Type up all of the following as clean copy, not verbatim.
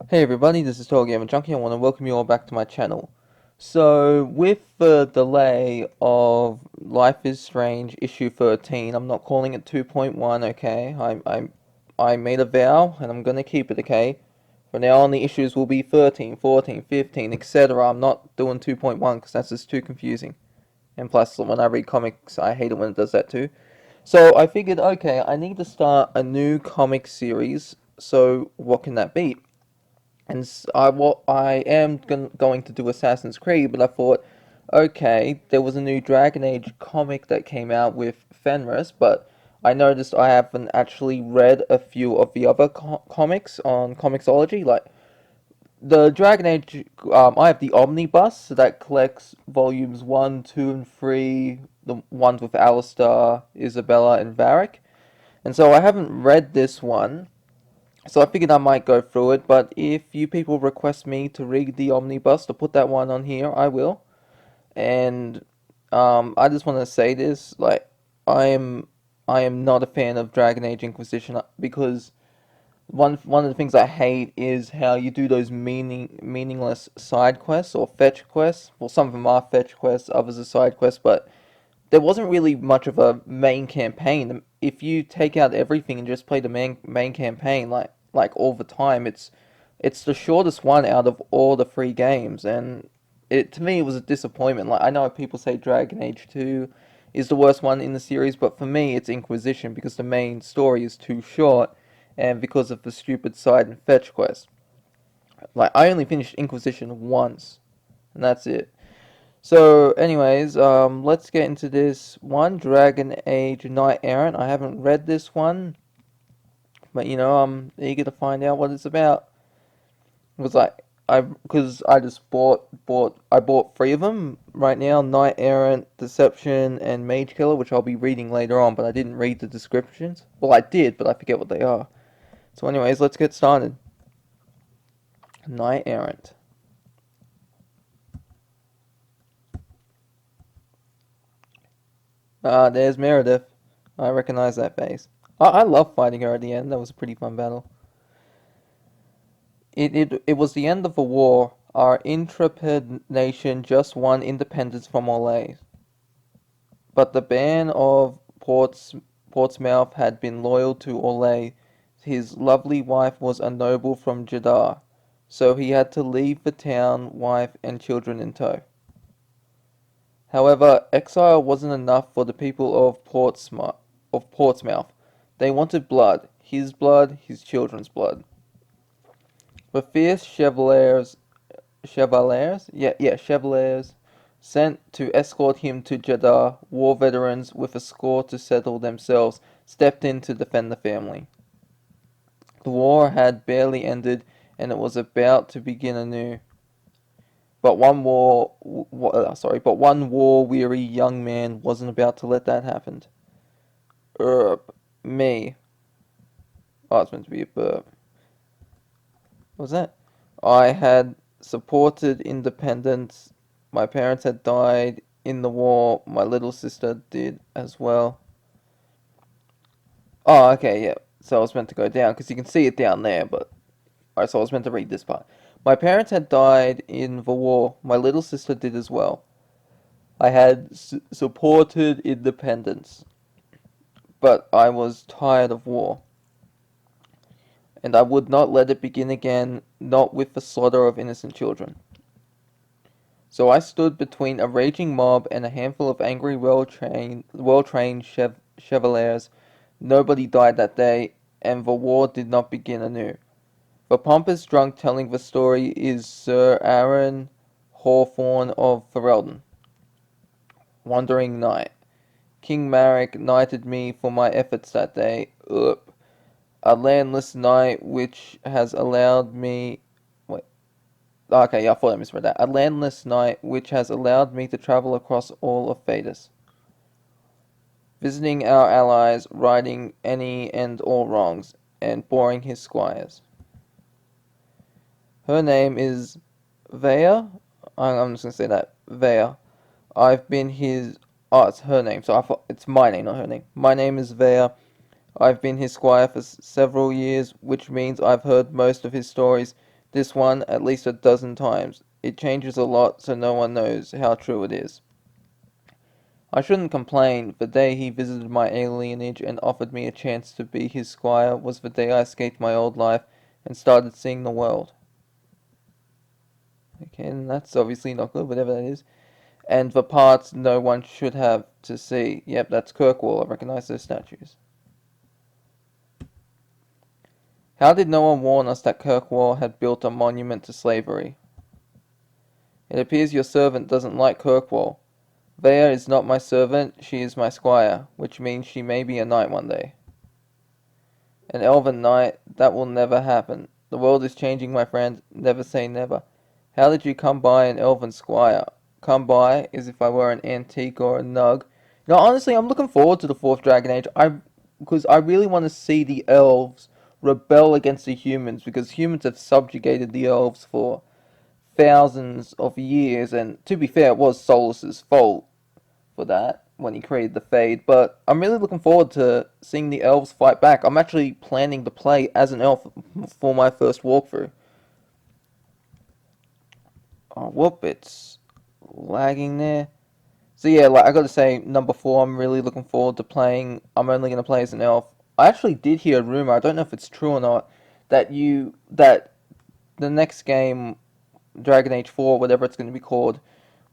Hey everybody, this is TotalGamerJunkie. I want to welcome you all back to my channel. So, with the delay of Life is Strange issue 13, I'm not calling it 2.1, okay? I made a vow, and I'm gonna keep it, okay? From now on, the issues will be 13, 14, 15, etc. I'm not doing 2.1, because that's just too confusing. And plus, when I read comics, I hate it when it does that too. So, I figured, okay, I need to start a new comic series, so what can that be? And I am going to do Assassin's Creed, but I thought, okay, there was a new Dragon Age comic that came out with Fenris, but I noticed I haven't actually read a few of the other comics on Comixology. Like the Dragon Age, I have the Omnibus that collects volumes 1, 2, and 3, the ones with Alistair, Isabella, and Varric. And so I haven't read this one. So I figured I might go through it, but if you people request me to read the omnibus, to put that one on here, I will. And I just want to say this, like I am I am not a fan of Dragon Age Inquisition because one of the things I hate is how you do those meaningless side quests or fetch quests. Well, some of them are fetch quests, others are side quests, but there wasn't really much of a main campaign. If you take out everything and just play the main campaign like all the time, it's the shortest one out of all the free games, and it to me it was a disappointment. Like I know people say Dragon Age 2 is the worst one in the series, but for me it's Inquisition because the main story is too short and because of the stupid side and fetch quest. Like I only finished Inquisition once, and that's it. So, anyways, let's get into this one, Dragon Age Knight Errant. I haven't read this one, but I'm eager to find out what it's about. Because I just bought three of them right now: Knight Errant, Deception, and Mage Killer, which I'll be reading later on. But I didn't read the descriptions. Well, I did, but I forget what they are. So, anyways, let's get started. Knight Errant. Ah, there's Meredith. I recognize that face. I love fighting her at the end. That was a pretty fun battle. It was the end of a war. Our intrepid nation just won independence from Orlais. But the Ban of Portsmouth had been loyal to Orlais. His lovely wife was a noble from Jeddah, so he had to leave the town, wife, and children in tow. However, exile wasn't enough for the people of Portsmouth. They wanted blood, his children's blood. The fierce chevaliers sent to escort him to Jeddah, war veterans with a score to settle themselves, stepped in to defend the family. The war had barely ended, and it was about to begin anew. But one war-weary young man wasn't about to let that happen. Me. Oh, it's meant to be a burp. What was that? I had supported independence. My parents had died in the war. My little sister did as well. Oh, okay, yeah. So I was meant to go down because you can see it down there, but alright, so I was meant to read this part. My parents had died in the war. My little sister did as well. I had supported independence, but I was tired of war, and I would not let it begin again, not with the slaughter of innocent children. So I stood between a raging mob and a handful of angry, well-trained chevaliers. Nobody died that day, and the war did not begin anew. The pompous drunk telling the story is Sir Aaron Hawthorne of Ferelden. Wandering Knight. King Marek knighted me for my efforts that day. A landless knight which has allowed me... Wait. Okay, yeah, I thought I misread that. A landless knight which has allowed me to travel across all of Thedas, visiting our allies, righting any and all wrongs, and boring his squires. Her name is Vaea. I'm just gonna say that. Vaea. I've been his... Oh, it's her name, so I thought it's my name, not her name. My name is Vaea. I've been his squire for several years, which means I've heard most of his stories. This one at least a dozen times. It changes a lot, so no one knows how true it is. I shouldn't complain. The day he visited my alienage and offered me a chance to be his squire was the day I escaped my old life and started seeing the world. Okay, and that's obviously not good, whatever that is. And the parts no one should have to see. Yep, that's Kirkwall. I recognize those statues. How did no one warn us that Kirkwall had built a monument to slavery? It appears your servant doesn't like Kirkwall. Vaea is not my servant, she is my squire, which means she may be a knight one day. An elven knight? That will never happen. The world is changing, my friend. Never say never. How did you come by an elven squire? Come by as if I were an antique or a nug. You know, honestly, I'm looking forward to the Fourth Dragon Age. Because I really want to see the elves rebel against the humans, because humans have subjugated the elves for thousands of years, and to be fair, it was Solus's fault for that when he created the Fade, but I'm really looking forward to seeing the elves fight back. I'm actually planning to play as an elf for my first walkthrough. Oh, whoop, it's lagging there. So yeah, like I gotta say, number 4, I'm really looking forward to playing. I'm only gonna play as an elf. I actually did hear a rumor, I don't know if it's true or not, that the next game, Dragon Age 4, whatever it's gonna be called,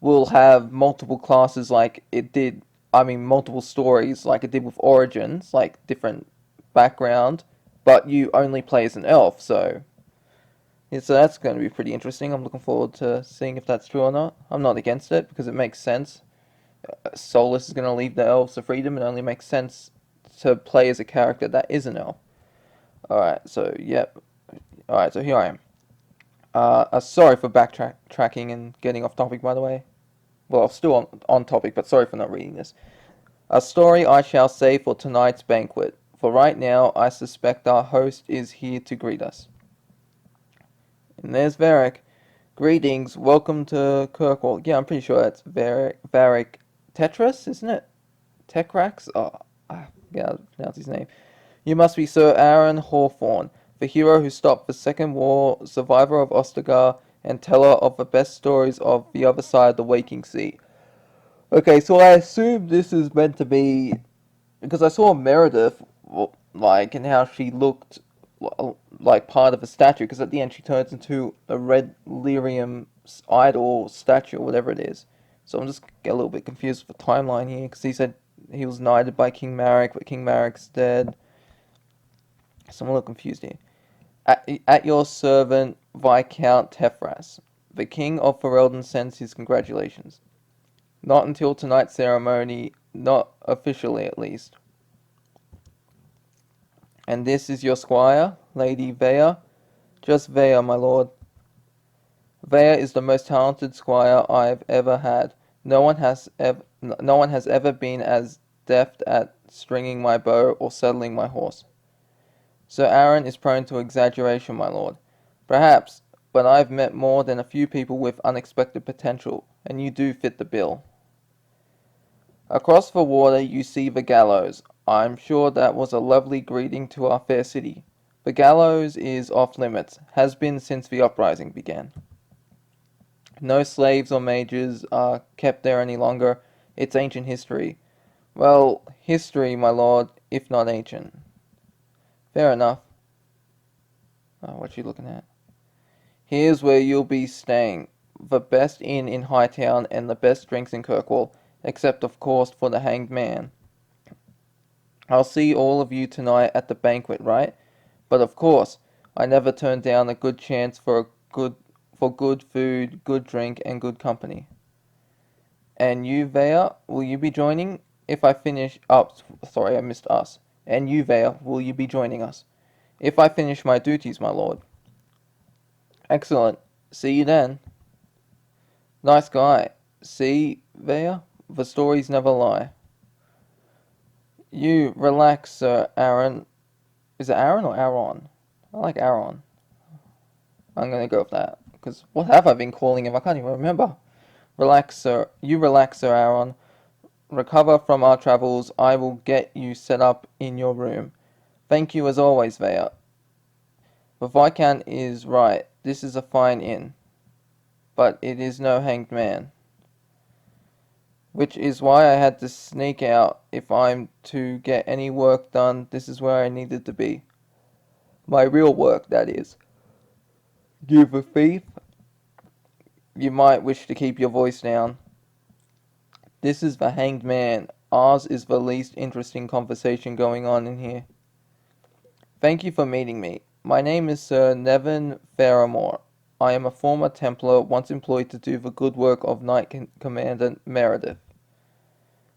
will have multiple classes like it did, I mean multiple stories like it did with Origins, like different background, but you only play as an elf, so yeah, so that's going to be pretty interesting. I'm looking forward to seeing if that's true or not. I'm not against it because it makes sense. Solus is going to leave the elves the freedom. It only makes sense to play as a character that is an elf. Alright, so yep. Alright, so here I am. Sorry for backtracking and getting off topic, by the way. Well, still on topic, but sorry for not reading this. A story I shall say for tonight's banquet. For right now, I suspect our host is here to greet us. And there's Varric. Greetings, welcome to Kirkwall. Yeah, I'm pretty sure that's Varric Tethras, isn't it? Tethras? Oh, I forget how to pronounce his name. You must be Sir Aaron Hawthorne, the hero who stopped the Second War, survivor of Ostagar, and teller of the best stories of the other side of the waking sea. Okay, so I assume this is meant to be because I saw Meredith, like, and how she looked like part of a statue, because at the end she turns into a red lyrium idol statue, or whatever it is. So I'm just get a little bit confused with the timeline here, because he said he was knighted by King Marek, but King Marek's dead. So I'm a little confused here. At your servant, Viscount Tethras. The King of Ferelden sends his congratulations. Not until tonight's ceremony, not officially at least. And this is your squire, Lady Vaea? Just Vaea, my lord. Vaea is the most talented squire I've ever had. No one has ever been as deft at stringing my bow or settling my horse. Sir Aaron is prone to exaggeration, my lord. Perhaps, but I've met more than a few people with unexpected potential, and you do fit the bill. Across the water you see the gallows. I'm sure that was a lovely greeting to our fair city. The gallows is off limits, has been since the uprising began. No slaves or mages are kept there any longer. It's ancient history. Well, history, my lord, if not ancient. Fair enough. What you looking at? Here's where you'll be staying. The best inn in Hightown and the best drinks in Kirkwall, except of course for the hanged man. I'll see all of you tonight at the banquet, right? But of course, I never turn down a good chance for good food, good drink, and good company. And you, Vaea, will you be joining? If I finish... Oh, sorry, I missed us. And you, Vaea, will you be joining us? If I finish my duties, my lord. Excellent. See you then. Nice guy. See, Vaea? The stories never lie. You relax, Sir Aaron. Is it Aaron or Aaron? I like Aaron. I'm gonna go with that. Because what have I been calling him? I can't even remember. Relax, sir. You relax, Sir Aaron. Recover from our travels. I will get you set up in your room. Thank you as always, Vaea. The Viscount is right. this is a fine inn, but it is no hanged man. Which is why I had to sneak out. If I'm to get any work done, this is where I needed to be. My real work, that is. You a thief? You might wish to keep your voice down. This is the hanged man. Ours is the least interesting conversation going on in here. Thank you for meeting me. My name is Sir Nevin Faramore. I am a former Templar once employed to do the good work of Knight Commander Meredith.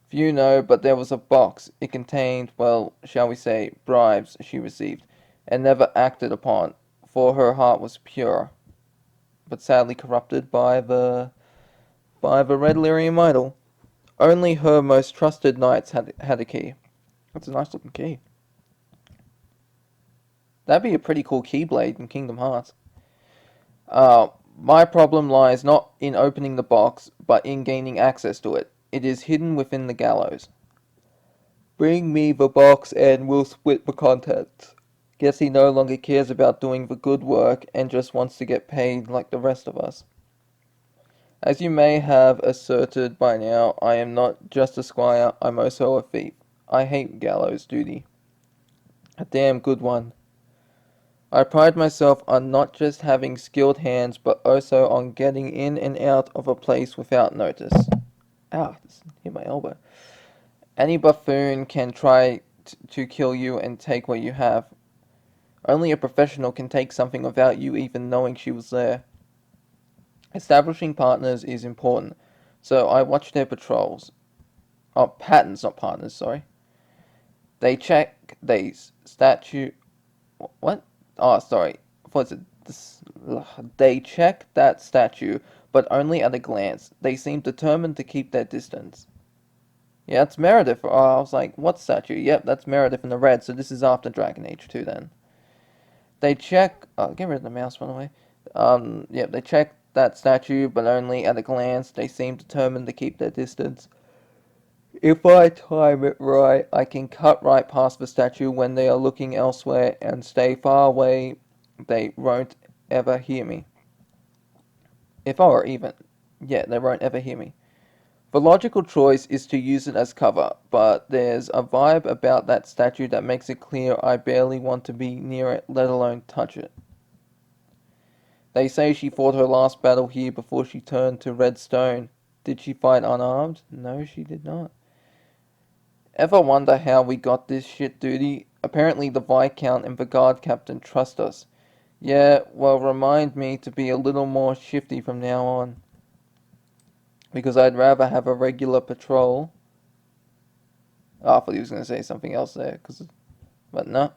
Few know, but there was a box. It contained, well, shall we say, bribes she received, and never acted upon, for her heart was pure, but sadly corrupted by the red lyrium idol. Only her most trusted knights had a key. That's a nice looking key. That'd be a pretty cool keyblade in Kingdom Hearts. My problem lies not in opening the box, but in gaining access to it. It is hidden within the gallows. Bring me the box and we'll split the contents. Guess he no longer cares about doing the good work and just wants to get paid like the rest of us. As you may have asserted by now, I am not just a squire, I'm also a thief. I hate gallows duty. A damn good one. I pride myself on not just having skilled hands, but also on getting in and out of a place without notice. Ow, this hit my elbow. Any buffoon can try to kill you and take what you have. Only a professional can take something without you even knowing she was there. Establishing partners is important, so I watch their patrols. Oh, patterns, not partners, sorry. They check, What? Oh, sorry. What's it? They check that statue, but only at a glance. They seem determined to keep their distance. Yeah, that's Meredith. Oh, I was like, what statue? Yep, that's Meredith in the red, so this is after Dragon Age 2 then. They check... Oh, get rid of the mouse, by the way. Yep, they check that statue, but only at a glance. They seem determined to keep their distance. If I time it right, I can cut right past the statue when they are looking elsewhere and stay far away. They won't ever hear me. If I were even... Yeah, they won't ever hear me. The logical choice is to use it as cover, but there's a vibe about that statue that makes it clear I barely want to be near it, let alone touch it. They say she fought her last battle here before she turned to Red Stone. Did she fight unarmed? No, she did not. Ever wonder how we got this shit duty? Apparently the Viscount and the guard captain trust us. Yeah, well, remind me to be a little more shifty from now on. Because I'd rather have a regular patrol. Oh, I thought he was going to say something else there. But no.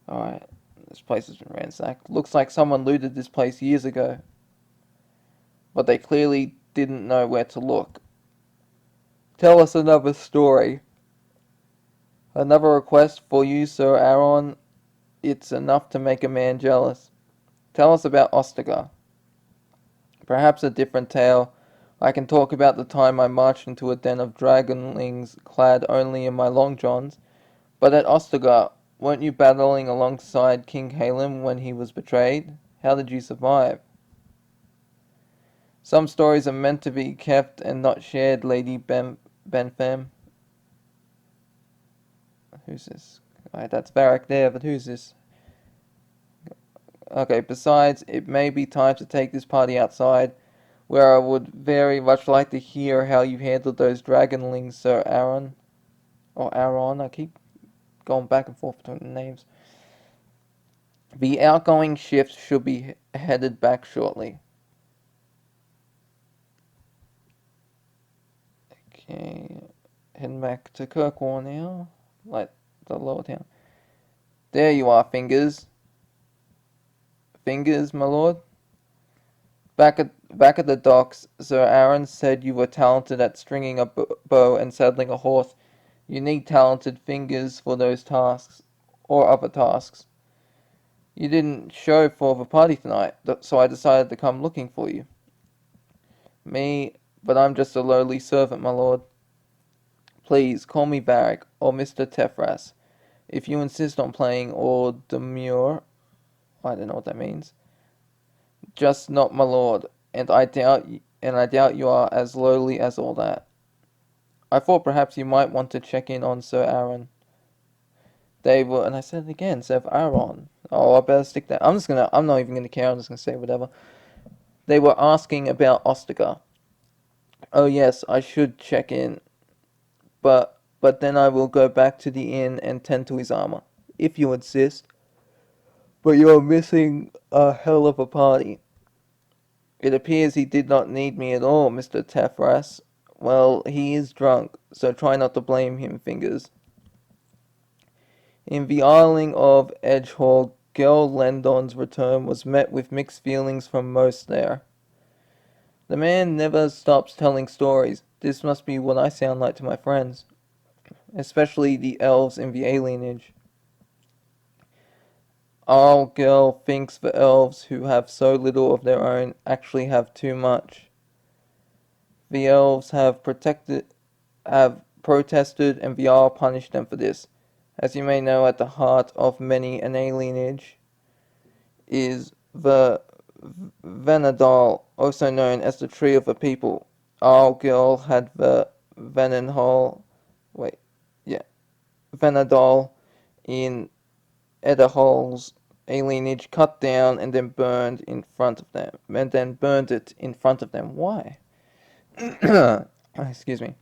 Alright, this place has been ransacked. Looks like someone looted this place years ago. But they clearly didn't know where to look. Tell us another story. Another request for you, Sir Aaron. It's enough to make a man jealous. Tell us about Ostagar. Perhaps a different tale. I can talk about the time I marched into a den of dragonlings clad only in my long johns. But at Ostagar, weren't you battling alongside King Halem when he was betrayed? How did you survive? Some stories are meant to be kept and not shared, Lady Benfem. Who's this? Alright, that's Varric there, but who's this? Okay, besides, it may be time to take this party outside, where I would very much like to hear how you handled those dragonlings, Sir Aaron. Or Aaron, I keep going back and forth between the names. The outgoing shift should be headed back shortly. Okay, heading back to Kirkwall now, like the lower town. There you are, Fingers. Fingers, my lord. Back at the docks, Sir Aaron said you were talented at stringing a bow and saddling a horse. You need talented fingers for those tasks, or other tasks. You didn't show for the party tonight, so I decided to come looking for you. Me, but I'm just a lowly servant, my lord. Please, call me Varric, or Mr. Tethras. If you insist on playing or demure, I don't know what that means. Just not my lord, and I doubt you are as lowly as all that. I thought perhaps you might want to check in on Sir Aaron. They were, and I said it again, Sir Aaron. Oh, I better stick that. I'm not even gonna care. I'm just gonna say whatever. They were asking about Ostagar. Oh yes, I should check in, but then I will go back to the inn and tend to his armor, if you insist. But you're missing a hell of a party. It appears he did not need me at all, Mr. Tethras. Well, he is drunk, so try not to blame him, Fingers. In the isling of Edgehall, Girl Lendon's return was met with mixed feelings from most there. The man never stops telling stories. This must be what I sound like to my friends, especially the elves in the alienage. Our girl thinks the elves who have so little of their own actually have too much. The elves have protested, and the Jarl punished them for this. As you may know, at the heart of many an alienage is the Venadal, also known as the Tree of the People. Our girl had the Venadal in Edahol's alienage cut down and then burned in front of them, and then burned it in front of them. Why? Excuse me.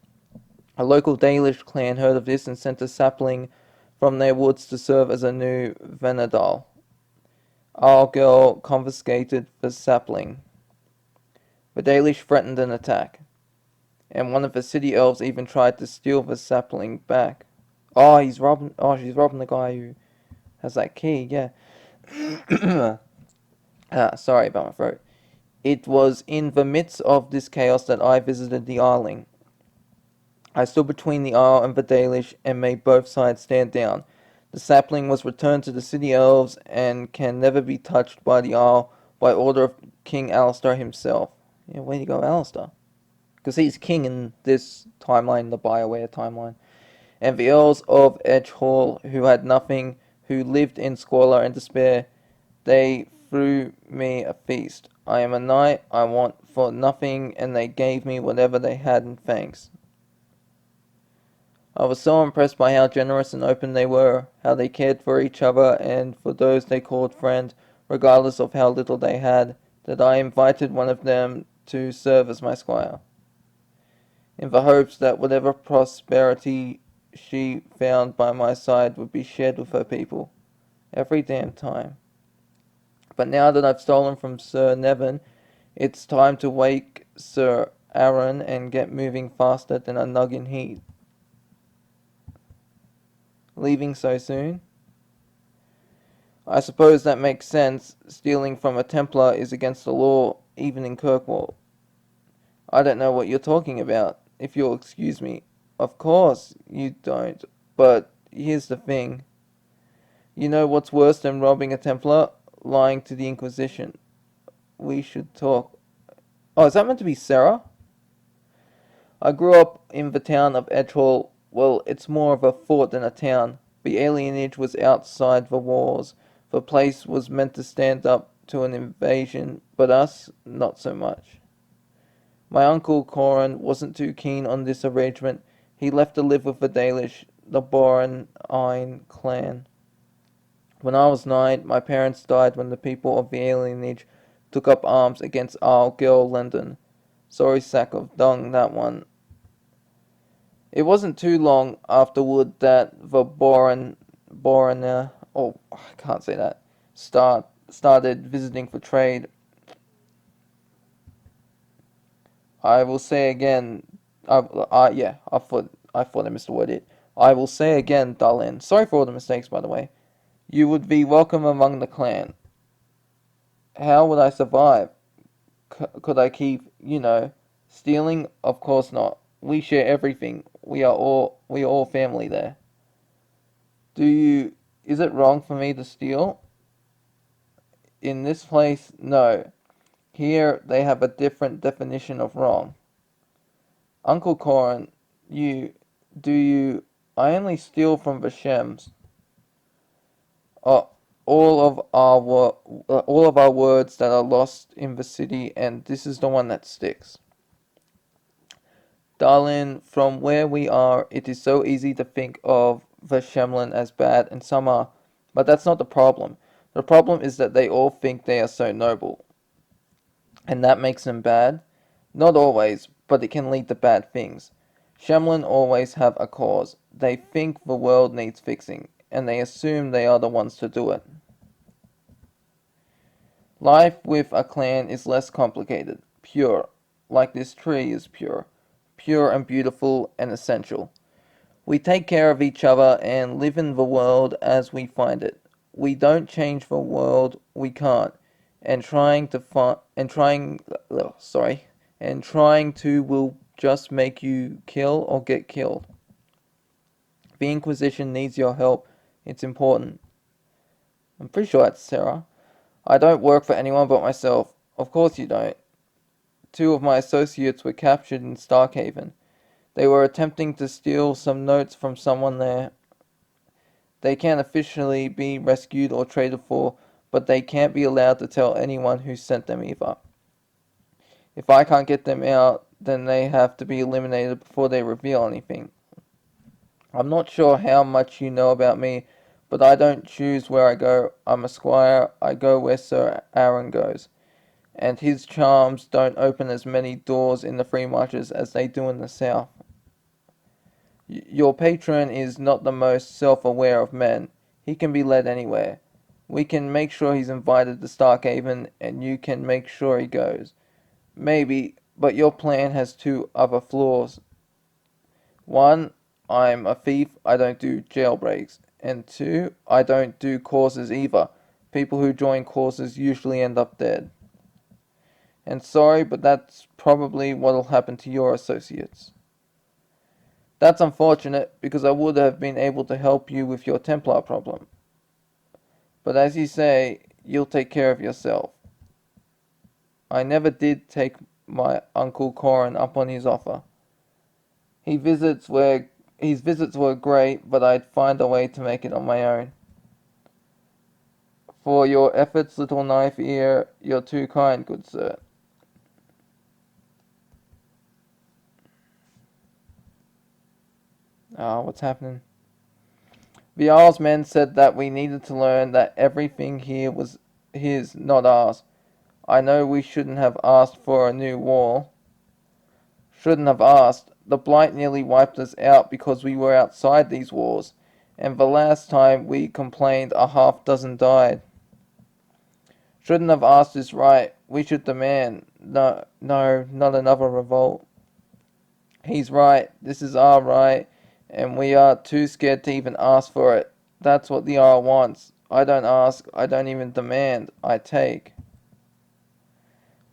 A local Dalish clan heard of this and sent a sapling from their woods to serve as a new Venadal. Our girl confiscated the sapling. The Dalish threatened an attack, and one of the city elves even tried to steal the sapling back. Oh, she's robbing the guy who has that key, yeah. Sorry about my throat. It was in the midst of this chaos that I visited the isling. I stood between the Isle and the Dalish and made both sides stand down. The sapling was returned to the city elves and can never be touched by the Isle by order of King Alistair himself. Yeah, way to go, Alistair. Because he's king in this timeline, the BioWare timeline. And the Earls of Edgehall, who had nothing, who lived in squalor and despair, they threw me a feast. I am a knight, I want for nothing, and they gave me whatever they had in thanks. I was so impressed by how generous and open they were, how they cared for each other and for those they called friend, regardless of how little they had, that I invited one of them to serve as my squire, in the hopes that whatever prosperity she found by my side would be shared with her people, every damn time. But now that I've stolen from Sir Nevin, it's time to wake Sir Aaron and get moving faster than a nuggin heat. Leaving so soon? I suppose that makes sense. Stealing from a Templar is against the law, even in Kirkwall. I don't know what you're talking about, if you'll excuse me. Of course you don't, but here's the thing. You know what's worse than robbing a Templar? Lying to the Inquisition. We should talk. Oh, is that meant to be Sarah? I grew up in the town of Edgehall. Well, it's more of a fort than a town. The alienage was outside the walls. The place was meant to stand up to an invasion, but us, not so much. My uncle Corin wasn't too keen on this arrangement. He left to live with the Dalish, the Boran clan. When I was 9, my parents died when the people of the alienage took up arms against our girl London. Sorry sack of dung, that one. It wasn't too long afterward that the Borana, oh, I can't say that, started visiting for trade. I will say again, I thought I missed the word it. I will say again, Darlin. Sorry for all the mistakes, by the way. You would be welcome among the clan. How would I survive? Could I keep, stealing? Of course not. We share everything. We are all family there. Is it wrong for me to steal? In this place, no. Here they have a different definition of wrong. Uncle Corin, I only steal from the Shems. Oh, all of our words that are lost in the city, and this is the one that sticks. Darling, from where we are, it is so easy to think of the Shemlin as bad, and some are, but that's not the problem. The problem is that they all think they are so noble, and that makes them bad. Not always, but it can lead to bad things. Shemlin always have a cause. They think the world needs fixing, and they assume they are the ones to do it. Life with a clan is less complicated, pure, like this tree is pure, pure and beautiful and essential. We take care of each other and live in the world as we find it. We don't change the world, we can't. And trying to will just make you kill or get killed. The Inquisition needs your help. It's important. I'm pretty sure that's Sarah. I don't work for anyone but myself. Of course you don't. 2 of my associates were captured in Starkhaven. They were attempting to steal some notes from someone there. They can't officially be rescued or traded for, but they can't be allowed to tell anyone who sent them either. If I can't get them out, then they have to be eliminated before they reveal anything. I'm not sure how much you know about me, but I don't choose where I go. I'm a squire. I go where Sir Errant goes. And his charms don't open as many doors in the free marches as they do in the south. Your patron is not the most self-aware of men. He can be led anywhere. We can make sure he's invited to Starkhaven, and you can make sure he goes. Maybe, but your plan has 2 other flaws. 1, I'm a thief, I don't do jailbreaks. And 2, I don't do causes either. People who join causes usually end up dead. And sorry, but that's probably what'll happen to your associates. That's unfortunate, because I would have been able to help you with your Templar problem. But as you say, you'll take care of yourself. I never did take my Uncle Corin up on his offer. His visits were great, but I'd find a way to make it on my own. For your efforts, little knife ear, you're too kind, good sir. What's happening? The Isle's men said that we needed to learn that everything here was his, not ours. I know we shouldn't have asked for a new wall. Shouldn't have asked. The blight nearly wiped us out because we were outside these walls, and the last time we complained, a half-dozen died. Shouldn't have asked is right. We should demand. No, not another revolt. He's right. This is our right, and we are too scared to even ask for it. That's what the Isle wants. I don't ask. I don't even demand. I take.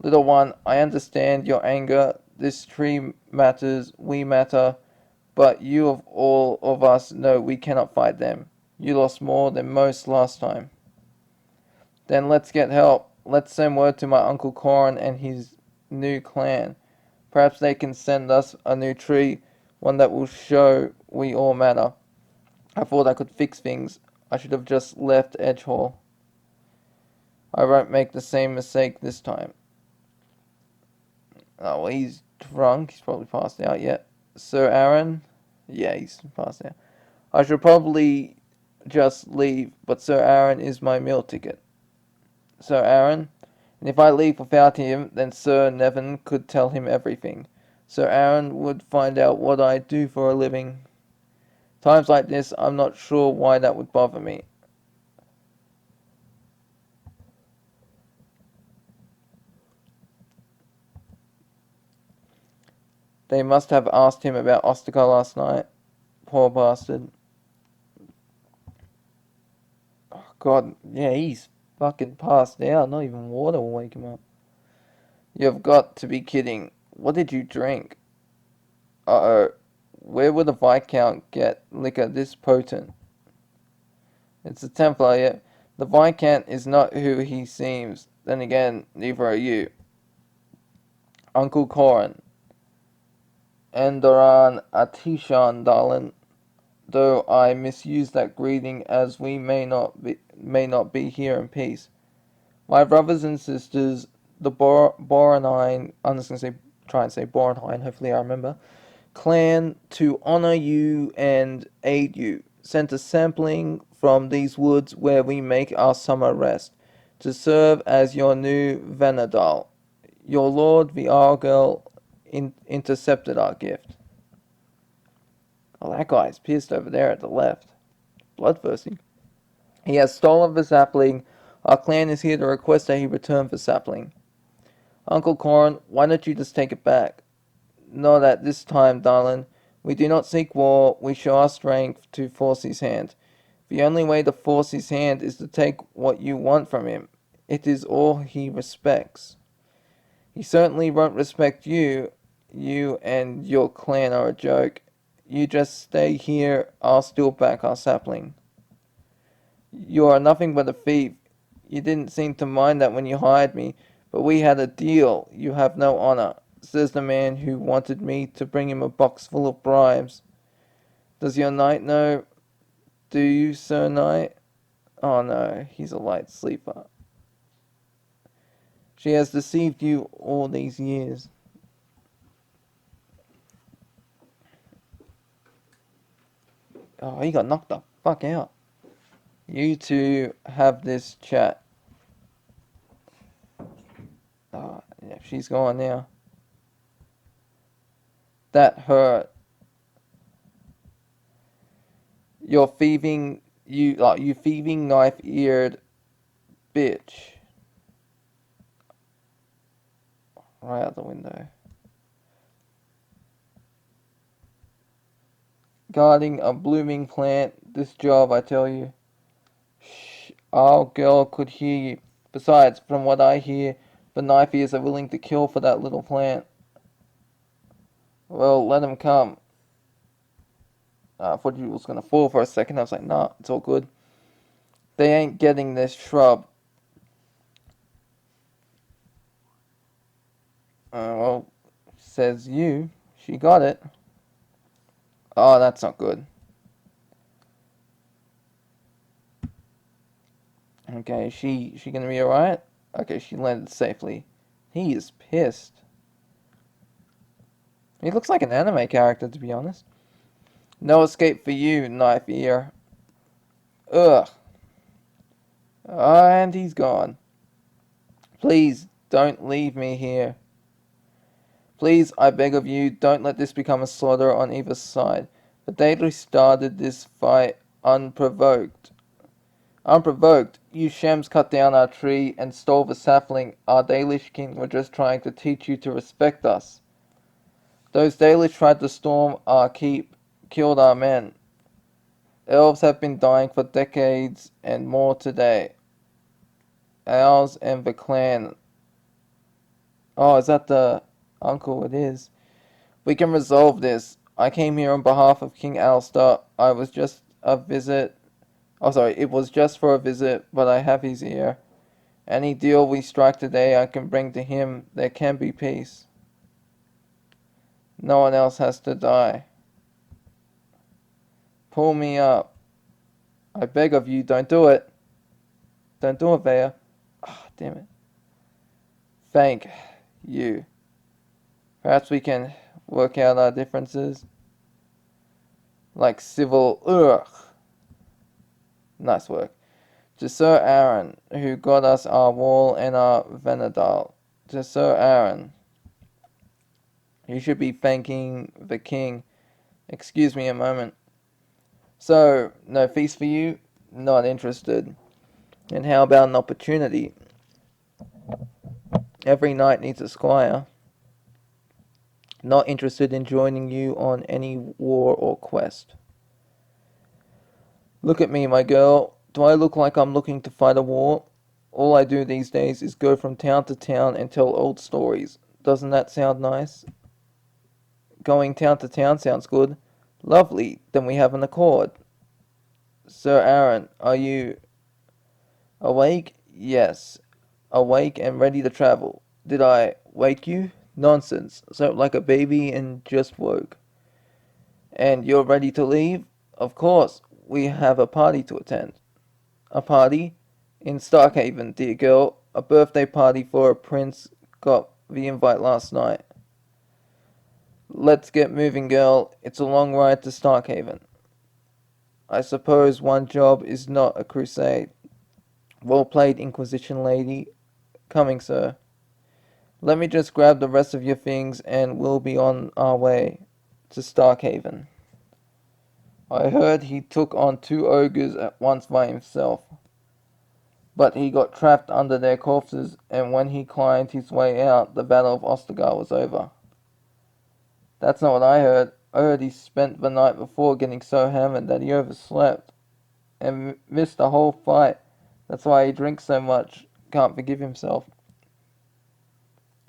Little one, I understand your anger. This tree matters. We matter. But you of all of us know we cannot fight them. You lost more than most last time. Then let's get help. Let's send word to my Uncle Corin and his new clan. Perhaps they can send us a new tree, one that will show we all matter. I thought I could fix things. I should have just left Edgehall. I won't make the same mistake this time. Oh, well, he's drunk. He's probably passed out yet. Sir Aaron? Yeah, he's passed out. I should probably just leave, but Sir Aaron is my meal ticket. Sir Aaron? And if I leave without him, then Sir Nevin could tell him everything. Sir Aaron would find out what I do for a living. Times like this, I'm not sure why that would bother me. They must have asked him about Ostica last night. Poor bastard. Oh, God, yeah, he's fucking passed out. Not even water will wake him up. You've got to be kidding. What did you drink? Uh-oh. Where would a Viscount get liquor this potent? It's a Templar, yeah. The Viscount is not who he seems. Then again, neither are you. Uncle Corin. Endoran Atishan, darling. though I misuse that greeting, as we may not be here in peace. My brothers and sisters, the Boronine, I'm just gonna try and say Boronine, hopefully I remember, clan, to honor you and aid you, sent a sampling from these woods where we make our summer rest, to serve as your new Venadal. Your lord, the Argyle, intercepted our gift. Oh, that guy's pissed over there at the left. Bloodthirsty. He has stolen the sapling. Our clan is here to request that he return the sapling. Uncle Corin, why don't you just take it back? Not at this time, darling. We do not seek war. We show our strength to force his hand. The only way to force his hand is to take what you want from him. It is all he respects. He certainly won't respect you. You and your clan are a joke. You just stay here. I'll steal back our sapling. You are nothing but a thief. You didn't seem to mind that when you hired me, but we had a deal. You have no honor, says the man who wanted me to bring him a box full of bribes. Does your knight know? Do you, Sir Knight? Oh no, he's a light sleeper. She has deceived you all these years. Oh, he got knocked the fuck out. You two have this chat. Oh, yeah, she's gone now. That hurt. You thieving knife-eared bitch. Right out the window. Guarding a blooming plant. This job, I tell you. Shh, our girl could hear you. Besides, from what I hear, the knife-ears are willing to kill for that little plant. Well, let him come. I thought you was gonna fall for a second. I was like, nah, it's all good. They ain't getting this shrub. Well, says you. She got it. Oh, that's not good. Okay, she gonna be alright? Okay, she landed safely. He is pissed. He looks like an anime character, to be honest. No escape for you, knife ear. Ugh. And he's gone. Please, don't leave me here. Please, I beg of you, don't let this become a slaughter on either side. The Daedalus started this fight unprovoked. Unprovoked, you shams cut down our tree and stole the sapling. Our Dalish king were just trying to teach you to respect us. Those Dalish tried to storm our keep, killed our men. Elves have been dying for decades and more today. Ours and the clan. Oh, is that the uncle? It is. We can resolve this. I came here on behalf of King Alistair. I was just a visit. Oh, sorry, it was just for a visit, but I have his ear. Any deal we strike today I can bring to him. There can be peace. No one else has to die. Pull me up. I beg of you, don't do it. Don't do it, Vaea. Ah, damn it. Thank you. Perhaps we can work out our differences. Like civil... Ugh. Nice work. To Sir Errant, who got us our wall and our Venadal. To Sir Errant. You should be thanking the king. Excuse me a moment. So, no feast for you? Not interested. And how about an opportunity? Every knight needs a squire. Not interested in joining you on any war or quest. Look at me, my girl. Do I look like I'm looking to fight a war? All I do these days is go from town to town and tell old stories. Doesn't that sound nice? Going town to town sounds good. Lovely, then we have an accord. Sir Errant, are you awake? Yes. Awake and ready to travel. Did I wake you? Nonsense. Slept like a baby and just woke. And you're ready to leave? Of course, we have a party to attend. A party? In Starkhaven, dear girl. A birthday party for a prince. Got the invite last night. Let's get moving, girl. It's a long ride to Starkhaven. I suppose one job is not a crusade. Well played, Inquisition lady. Coming, sir. Let me just grab the rest of your things and we'll be on our way to Starkhaven. I heard he took on 2 ogres at once by himself, but he got trapped under their corpses, and when he climbed his way out, the Battle of Ostagar was over. That's not what I heard. I heard he spent the night before getting so hammered that he overslept and missed the whole fight. That's why he drinks so much. Can't forgive himself.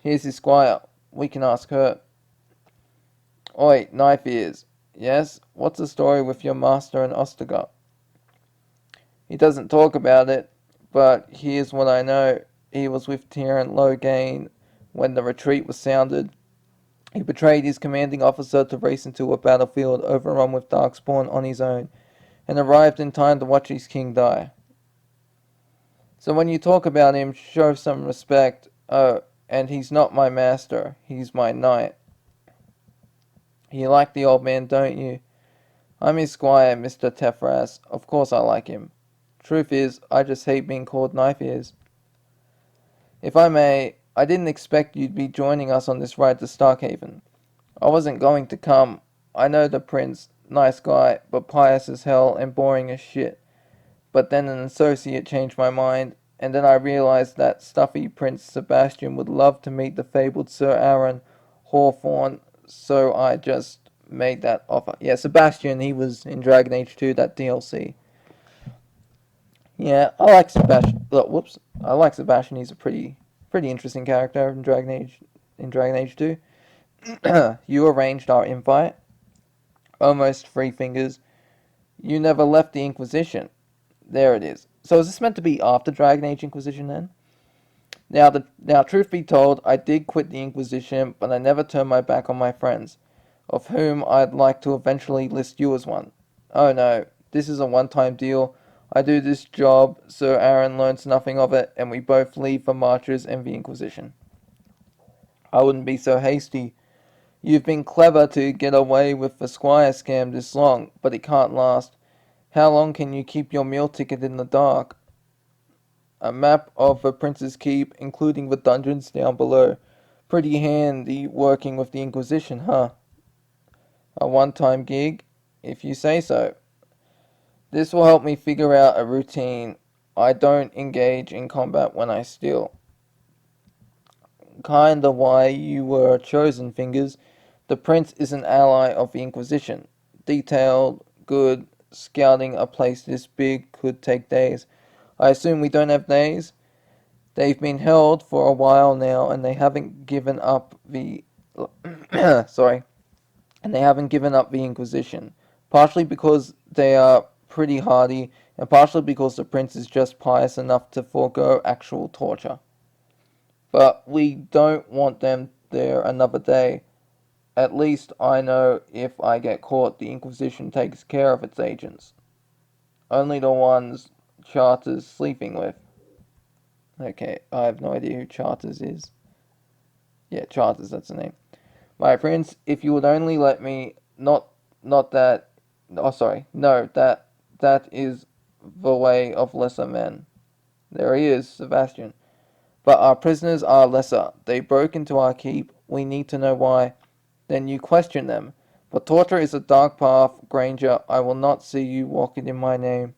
Here's his squire. We can ask her. Oi, knife ears. Yes? What's the story with your master and Ostagar? He doesn't talk about it, but here's what I know. He was with Tyrant Logain when the retreat was sounded. He betrayed his commanding officer to race into a battlefield overrun with darkspawn on his own, and arrived in time to watch his king die. So when you talk about him, show some respect. Oh, and he's not my master, he's my knight. You like the old man, don't you? I'm his squire, Mr. Tethras. Of course I like him. Truth is, I just hate being called knife ears. If I may, I didn't expect you'd be joining us on this ride to Starkhaven. I wasn't going to come. I know the prince, nice guy, but pious as hell and boring as shit. But then an associate changed my mind, and then I realized that stuffy Prince Sebastian would love to meet the fabled Sir Aaron Hawthorne, so I just made that offer. Yeah, Sebastian, he was in Dragon Age 2, that DLC. Yeah, I like Sebastian. Whoops, I like Sebastian. He's a pretty interesting character in Dragon Age 2. You arranged our invite. Almost 3 fingers. You never left the Inquisition. There it is. So is this meant to be after Dragon Age Inquisition then? Now, truth be told, I did quit the Inquisition, but I never turned my back on my friends, of whom I'd like to eventually list you as one. Oh no, this is a one-time deal. I do this job, Sir Aaron learns nothing of it, and we both leave for Marches and the Inquisition. I wouldn't be so hasty. You've been clever to get away with the squire scam this long, but it can't last. How long can you keep your meal ticket in the dark? A map of the Prince's Keep, including the dungeons down below. Pretty handy working with the Inquisition, huh? A one-time gig? If you say so. This will help me figure out a routine. I don't engage in combat when I steal. Kinda why you were chosen, Fingers. The Prince is an ally of the Inquisition. Detailed, good, scouting a place this big could take days. I assume we don't have days? They've been held for a while now, and they haven't given up the sorry, and they haven't given up the Inquisition. Partially because they are pretty hardy, and partially because the prince is just pious enough to forego actual torture. But we don't want them there another day. At least I know if I get caught, the Inquisition takes care of its agents. Only the ones Charter's sleeping with. Okay, I have no idea who Charters is. Yeah, Charters, that's the name. My prince, if you would only let me, not that, oh sorry, no, that is the way of lesser men. There he is, Sebastian. But our prisoners are lesser. They broke into our keep. We need to know why. Then you question them. But torture is a dark path, Granger. I will not see you walk it in my name.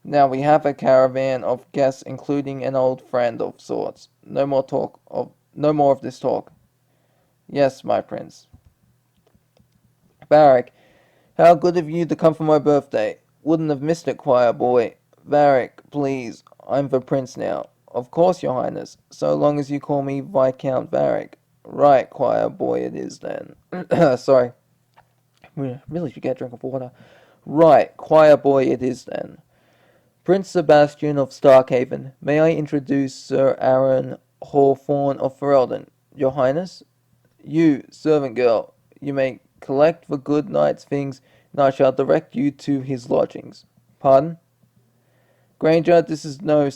Now we have a caravan of guests, including an old friend of sorts. No more of this talk. Yes, my prince. Varric, how good of you to come for my birthday. Wouldn't have missed it, choir boy. Varric, please. I'm the prince now. Of course, your highness. So long as you call me Viscount Varric. Right, choir boy it is then. Sorry. Really should get a drink of water. Right, choir boy it is then. Prince Sebastian of Starkhaven, may I introduce Sir Aaron Hawthorne of Ferelden, your highness? You, servant girl, you may collect the good knight's things and I shall direct you to his lodgings. Pardon? Granger, this is no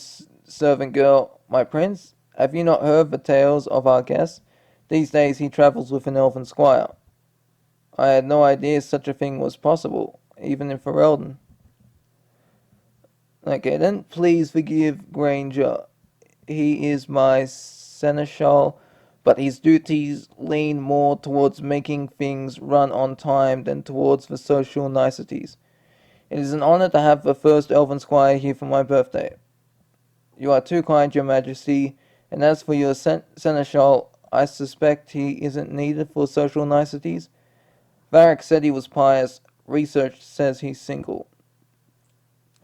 servant girl, my prince. Have you not heard the tales of our guest? These days he travels with an elven squire. I had no idea such a thing was possible, even in Ferelden. Okay, then please forgive Granger. He is my seneschal, but his duties lean more towards making things run on time than towards the social niceties. It is an honor to have the first elven squire here for my birthday. You are too kind, your majesty, and as for your seneschal, I suspect he isn't needed for social niceties. Varric said he was pious. Research says he's single.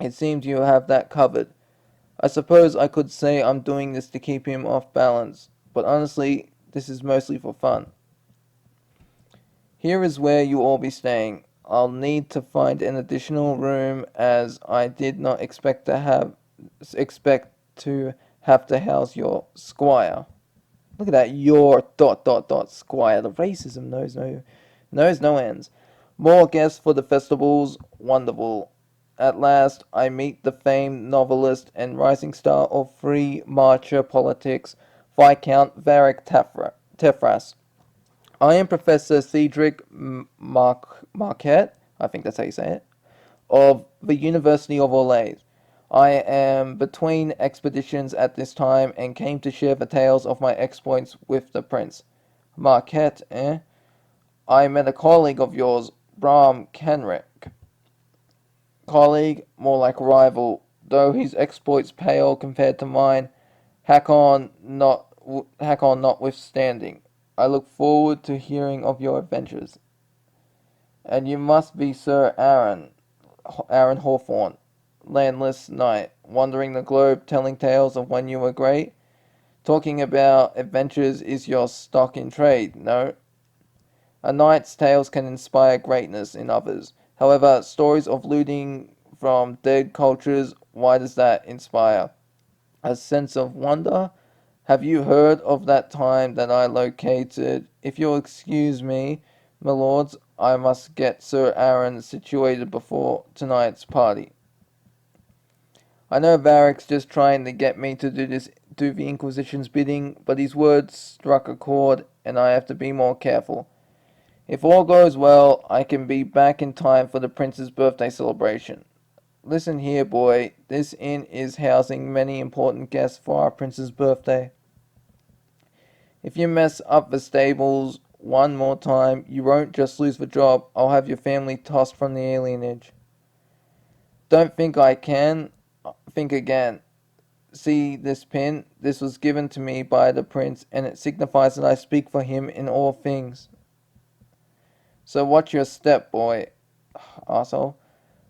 It seems you have that covered. I suppose I could say I'm doing this to keep him off balance, but honestly, this is mostly for fun. Here is where you all be staying. I'll need to find an additional room as I did not expect to have to house your squire. Look at that, your squire. The racism knows no ends. More guests for the festivals, wonderful. At last, I meet the famed novelist and rising star of free marcher politics, Viscount Varric Tethras. I am Professor Cedric Marquette, I think that's how you say it, of the University of Orleans. I am between expeditions at this time and came to share the tales of my exploits with the prince. Marquette, eh? I met a colleague of yours, Bram Kenrick. Colleague, more like rival, though his exploits pale compared to mine. Hakon notwithstanding. I look forward to hearing of your adventures. And you must be Sir Aaron Hawthorne, landless knight, wandering the globe telling tales of when you were great. Talking about adventures is your stock in trade, no? A knight's tales can inspire greatness in others. However, stories of looting from dead cultures, why does that inspire? A sense of wonder? Have you heard of that time that I located? If you'll excuse me, my lords, I must get Sir Aaron situated before tonight's party. I know Varric's just trying to get me to do the Inquisition's bidding, but his words struck a chord, and I have to be more careful. If all goes well, I can be back in time for the prince's birthday celebration. Listen here, boy, this inn is housing many important guests for our prince's birthday. If you mess up the stables one more time, you won't just lose the job, I'll have your family tossed from the alienage. Don't think I can. Think again. See this pin? This was given to me by the prince, and it signifies that I speak for him in all things. So watch your step, boy, arsehole.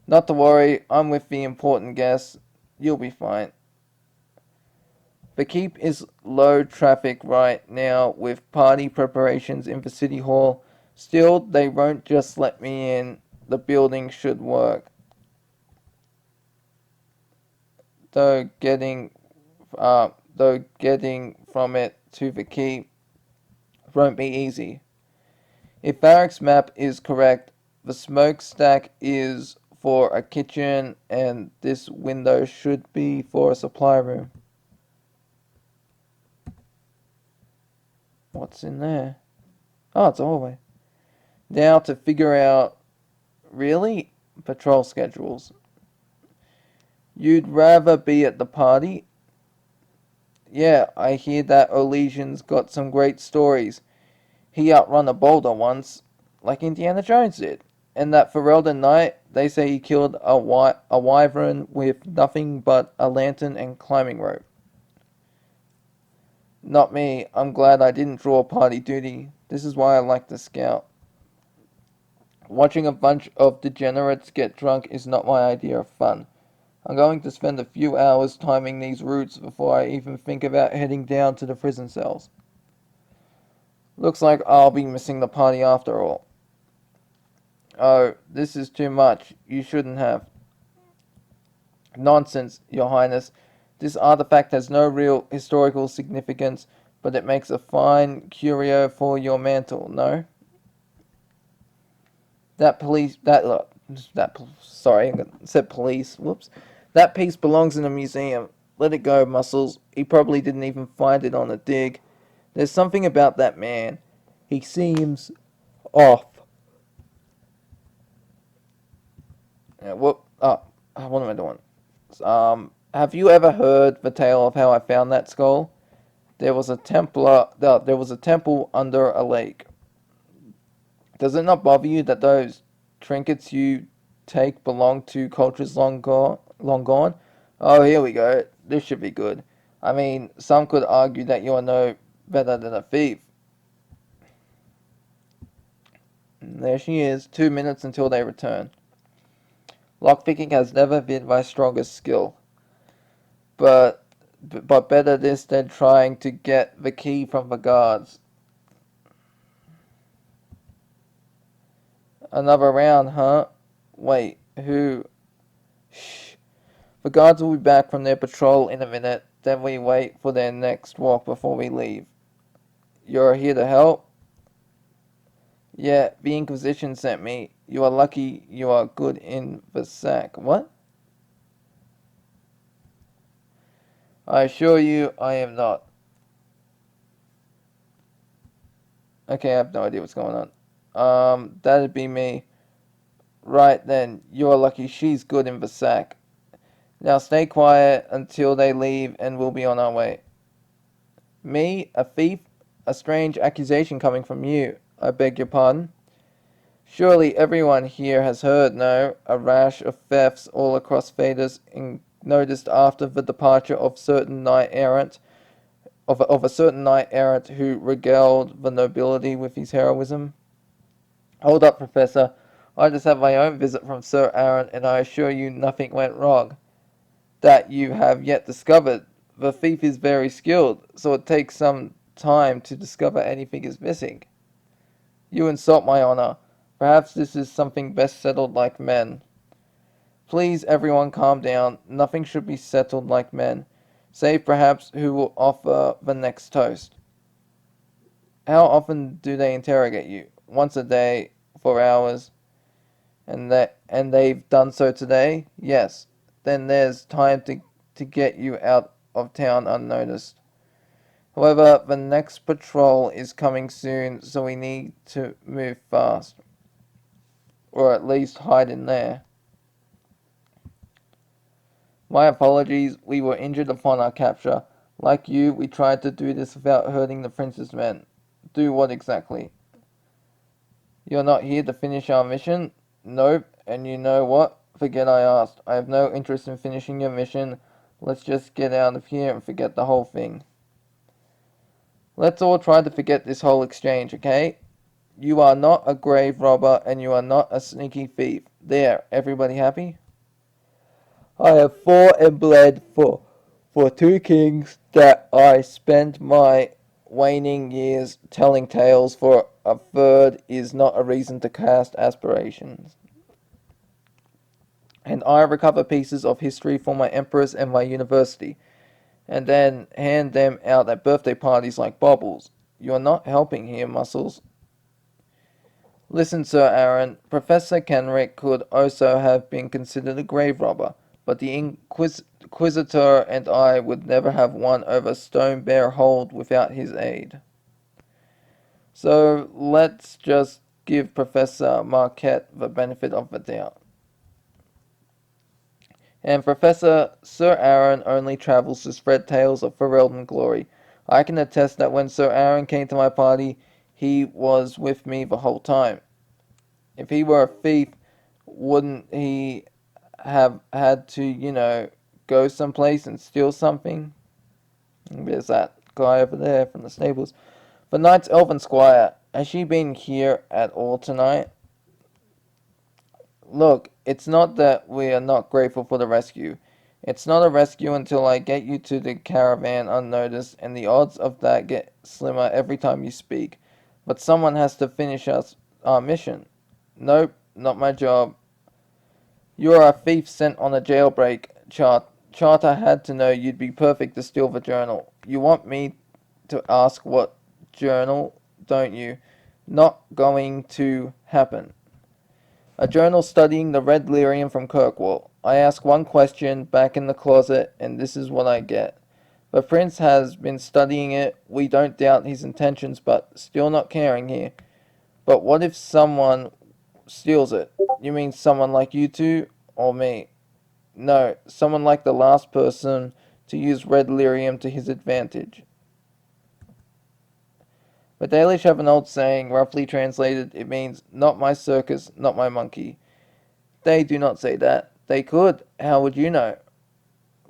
Not to worry, I'm with the important guests. You'll be fine. The keep is low traffic right now with party preparations in the city hall. Still, they won't just let me in. The building should work. Though getting from it to the keep won't be easy. If Varric's map is correct, the smokestack is for a kitchen and this window should be for a supply room. What's in there? Oh, it's a hallway. Now to figure out, really? Patrol schedules. You'd rather be at the party? Yeah, I hear that Olesian's got some great stories. He outrun a boulder once, like Indiana Jones did. And that Ferelden knight, they say he killed a wyvern with nothing but a lantern and climbing rope. Not me. I'm glad I didn't draw party duty. This is why I like to scout. Watching a bunch of degenerates get drunk is not my idea of fun. I'm going to spend a few hours timing these routes before I even think about heading down to the prison cells. Looks like I'll be missing the party after all. Oh, this is too much. You shouldn't have. Nonsense, Your Highness. This artifact has no real historical significance, but it makes a fine curio for your mantle, no? That Sorry, I said police. Whoops. That piece belongs in a museum. Let it go, Muscles. He probably didn't even find it on a dig. There's something about that man. He seems off. What? What am I doing? Have you ever heard the tale of how I found that skull? There was a There was a temple under a lake. Does it not bother you that those trinkets you take belong to cultures long gone? Long gone? Oh, here we go. This should be good. I mean, some could argue that you are no better than a thief. And there she is. 2 minutes until they return. Lockpicking has never been my strongest skill, but better this than trying to get the key from the guards. Another round, huh? Wait, who? Shh. The guards will be back from their patrol in a minute. Then we wait for their next walk before we leave. You're here to help? Yeah, the Inquisition sent me. You are lucky you are good in the sack. What? I assure you I am not. Okay, I have no idea what's going on. That'd be me. Right then, you're lucky she's good in the sack. Now stay quiet until they leave and we'll be on our way. Me? A thief? A strange accusation coming from you. I beg your pardon? Surely everyone here has heard, no? A rash of thefts all across Thedas noticed after the departure of certain knight errant, of a certain knight errant who regaled the nobility with his heroism. Hold up, Professor. I just had my own visit from Sir Errant, and I assure you nothing went wrong. That you have yet discovered. The thief is very skilled, so it takes some time to discover anything is missing. You insult my honor. Perhaps this is something best settled like men. Please, everyone, calm down. Nothing should be settled like men, save perhaps who will offer the next toast. How often do they interrogate you? Once a day, for hours. And they've done so today? Yes. Then there's time to get you out of town unnoticed. However, the next patrol is coming soon, so we need to move fast. Or at least hide in there. My apologies, we were injured upon our capture. Like you, we tried to do this without hurting the prince's men. Do what exactly? You're not here to finish our mission? Nope, and you know what? Forget I asked. I have no interest in finishing your mission. Let's just get out of here and forget the whole thing. Let's all try to forget this whole exchange, okay? You are not a grave robber, and you are not a sneaky thief. There, everybody happy? I have fought and bled for 2 kings that I spent my waning years telling tales for. A third is not a reason to cast aspirations. And I recover pieces of history for my emperors and my university, and then hand them out at birthday parties like baubles. You're not helping here, Muscles. Listen, Sir Aaron, Professor Kenrick could also have been considered a grave robber, but the Inquisitor and I would never have won over Stone Bear Hold without his aid. So let's just give Professor Marquette the benefit of the doubt. And Professor Sir Aaron only travels to spread tales of Ferelden glory. I can attest that when Sir Aaron came to my party, he was with me the whole time. If he were a thief, wouldn't he have had to, go someplace and steal something? There's that guy over there from the stables. The knight's Elven squire, has she been here at all tonight? Look, it's not that we are not grateful for the rescue. It's not a rescue until I get you to the caravan unnoticed, and the odds of that get slimmer every time you speak. But someone has to finish our mission. Nope, not my job. You are a thief sent on a jailbreak. Charter had to know you'd be perfect to steal the journal. You want me to ask what journal, don't you? Not going to happen. A journal studying the red lyrium from Kirkwall. I ask one question back in the closet, and this is what I get. The prince has been studying it. We don't doubt his intentions, but still not caring here. But what if someone steals it? You mean someone like you two? Or me? No, someone like the last person to use red lyrium to his advantage. The Dalish have an old saying, roughly translated, it means, not my circus, not my monkey. They do not say that. They could. How would you know?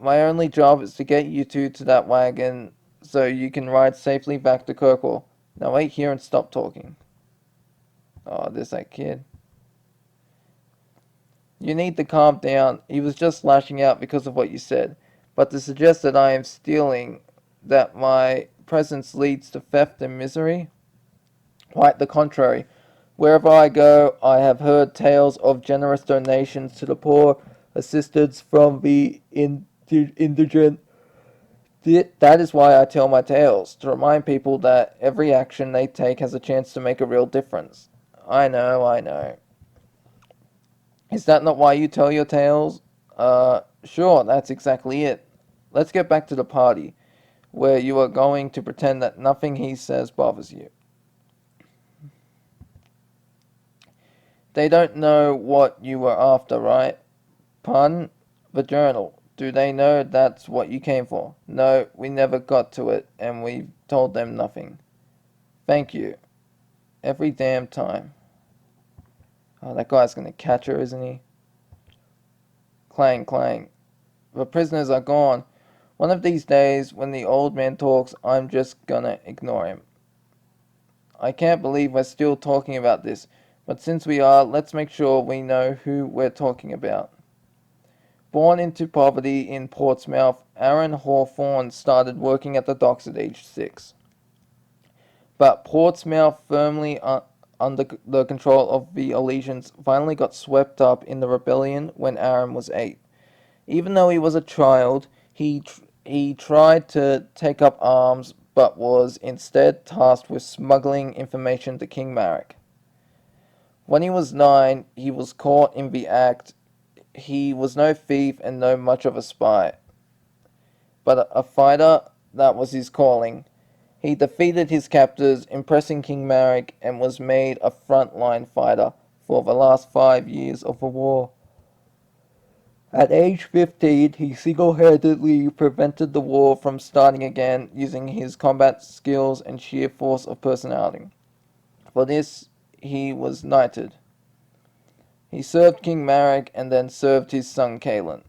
My only job is to get you two to that wagon so you can ride safely back to Kirkwall. Now wait here and stop talking. Oh, there's that kid. You need to calm down. He was just lashing out because of what you said. But to suggest that I am stealing, that my presence leads to theft and misery? Quite the contrary. Wherever I go, I have heard tales of generous donations to the poor, assistance from the indigent. That is why I tell my tales, to remind people that every action they take has a chance to make a real difference. I know, I know. Is that not why you tell your tales? Sure, that's exactly it. Let's get back to the party, where you are going to pretend that nothing he says bothers you. They don't know what you were after, right? Pun? The journal. Do they know that's what you came for? No, we never got to it, and we told them nothing. Thank you. Every damn time. Oh, that guy's gonna catch her, isn't he? Clang, clang. The prisoners are gone. One of these days, when the old man talks, I'm just gonna ignore him. I can't believe we're still talking about this, but since we are, let's make sure we know who we're talking about. Born into poverty in Portsmouth, Aaron Hawthorne started working at the docks at age 6. But Portsmouth, firmly under the control of the Elysians, finally got swept up in the rebellion when Aaron was 8. Even though he was a child, he tried to take up arms, but was instead tasked with smuggling information to King Marek. When he was 9, he was caught in the act. He was no thief and no much of a spy, but a fighter. That was his calling. He defeated his captors, impressing King Marek, and was made a front-line fighter for the last 5 years of the war. At age 15, he single-handedly prevented the war from starting again using his combat skills and sheer force of personality. For this, he was knighted. He served King Marek and then served his son Kalen.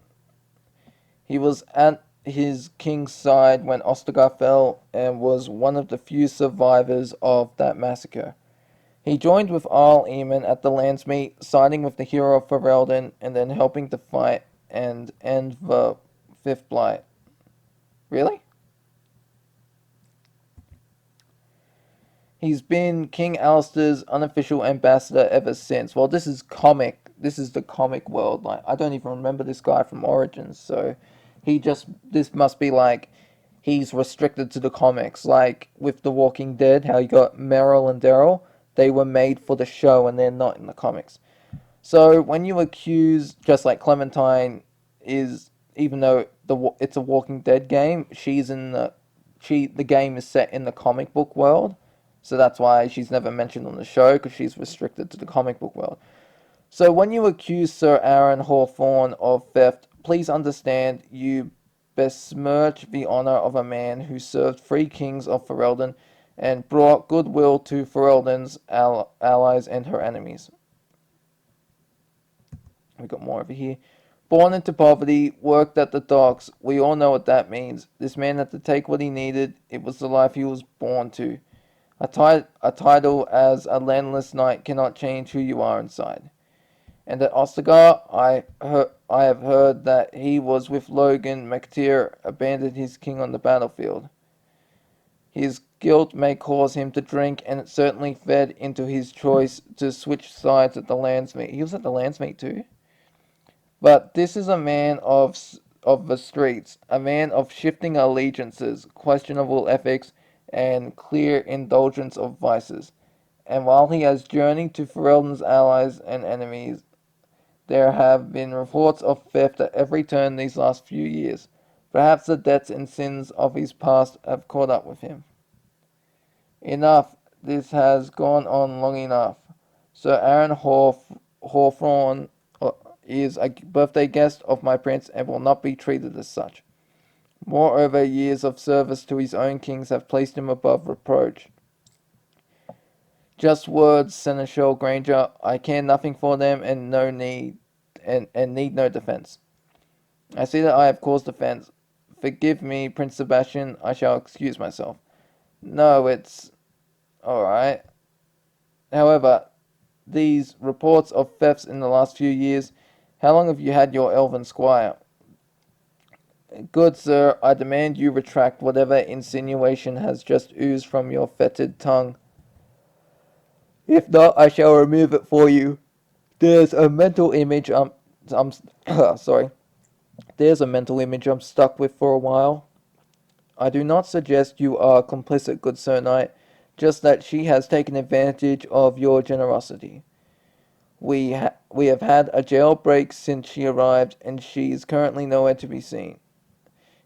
He was at his king's side when Ostagar fell and was one of the few survivors of that massacre. He joined with Arl Eamon at the Landsmeet, siding with the hero of Ferelden and then helping to fight and end the Fifth Blight. Really? He's been King Alistair's unofficial ambassador ever since. Well, this is comic. This is the comic world. Like, I don't even remember this guy from Origins, so this must be like, he's restricted to the comics. Like, with The Walking Dead, how you got Meryl and Daryl, they were made for the show and they're not in the comics. So, when you accuse, just like Clementine is, even though it's a Walking Dead game, the game is set in the comic book world. So that's why she's never mentioned on the show, because she's restricted to the comic book world. So when you accuse Sir Aaron Hawthorne of theft, please understand you besmirch the honor of a man who served 3 kings of Ferelden and brought goodwill to Ferelden's allies and her enemies. We got more over here. Born into poverty, worked at the docks. We all know what that means. This man had to take what he needed. It was the life he was born to. A title as a landless knight cannot change who you are inside. And at Ostagar, I have heard that he was with Logan McTeer, abandoned his king on the battlefield. His guilt may cause him to drink, and it certainly fed into his choice to switch sides at the Landsmeet. He was at the Landsmeet too. But this is a man of the streets, a man of shifting allegiances, questionable ethics, and clear indulgence of vices. And while he has journeyed to Ferelden's allies and enemies, There have been reports of theft at every turn these last few years. Perhaps the debts and sins of his past have caught up with him. Enough. This has gone on long enough. Sir Aaron Hawthorne is a birthday guest of my prince and will not be treated as such. Moreover, years of service to his own kings have placed him above reproach. Just words, Seneschal Granger. I care nothing for them and need no defense. I see that I have caused offense. Forgive me, Prince Sebastian. I shall excuse myself. No, it's alright. However, these reports of thefts in the last few years, how long have you had your elven squire? Good sir, I demand you retract whatever insinuation has just oozed from your fetid tongue. If not, I shall remove it for you. There's a mental image I'm sorry. There's a mental image I'm stuck with for a while. I do not suggest you are complicit, good Sir Knight, just that she has taken advantage of your generosity. We have had a jailbreak since she arrived, and she is currently nowhere to be seen.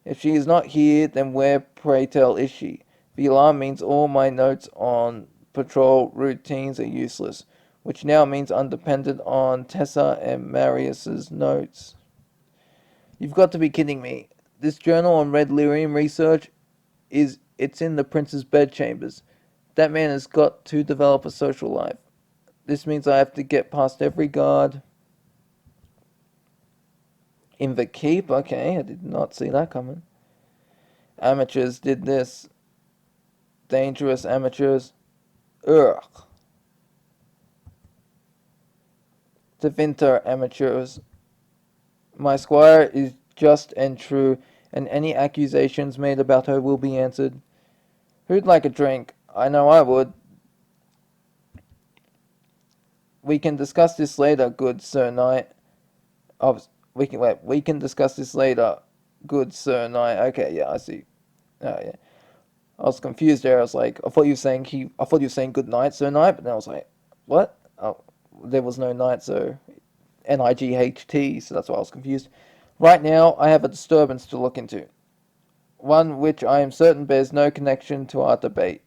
If she is not here, then where, pray tell, is she? The alarm means all my notes on patrol routines are useless, which now means I'm dependent on Tessa and Marius's notes. You've got to be kidding me. This journal on Red Lyrium research it's in the prince's bedchambers. That man has got to develop a social life. This means I have to get past every guard. In the keep? Okay, I did not see that coming. Amateurs did this. Dangerous amateurs. Ugh. Tevinter amateurs. My squire is just and true, and any accusations made about her will be answered. Who'd like a drink? I know I would. We can discuss this later, good Sir Knight. We can discuss this later, good Sir Knight. Okay, yeah, I see. Oh yeah. I was confused there. I was like, I thought you were saying good night, Sir Knight, but then I was like, what? Oh, there was no night, so NIGHT, so that's why I was confused. Right now, I have a disturbance to look into. One which I am certain bears no connection to our debate.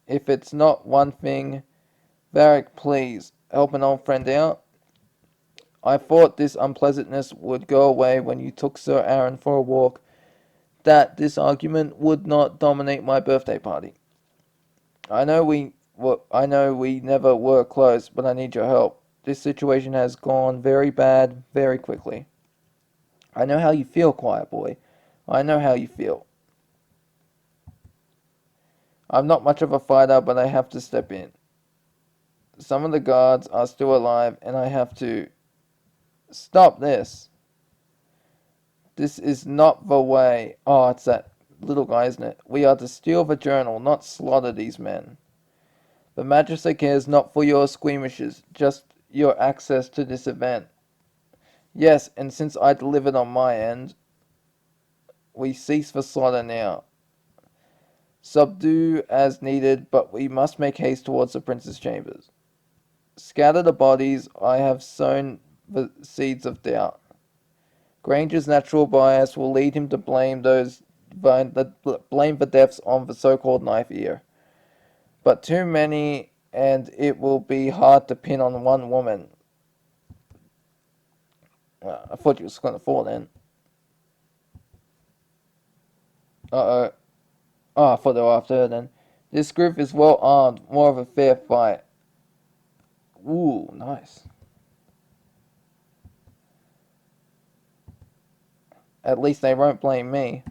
If it's not one thing, Varric, please, help an old friend out. I thought this unpleasantness would go away when you took Sir Aaron for a walk, that this argument would not dominate my birthday party. I know we never were close, but I need your help. This situation has gone very bad very quickly. I know how you feel, quiet boy. I know how you feel. I'm not much of a fighter, but I have to step in. Some of the guards are still alive, and I have to... Stop this. This is not the way. Oh, it's that little guy, isn't it? We are to steal the journal, not slaughter these men. The magistrate cares not for your squeamishes, just your access to this event. Yes, and since I delivered on my end, we cease the slaughter now. Subdue as needed, but we must make haste towards the prince's chambers. Scatter the bodies. I have sown the seeds of doubt. Granger's natural bias will lead him to blame the deaths on the so-called knife ear. But too many, and it will be hard to pin on one woman. I thought you was going to fall then. Uh-oh. Oh, I thought they were after her then. This group is well armed, more of a fair fight. Ooh, nice. At least they won't blame me.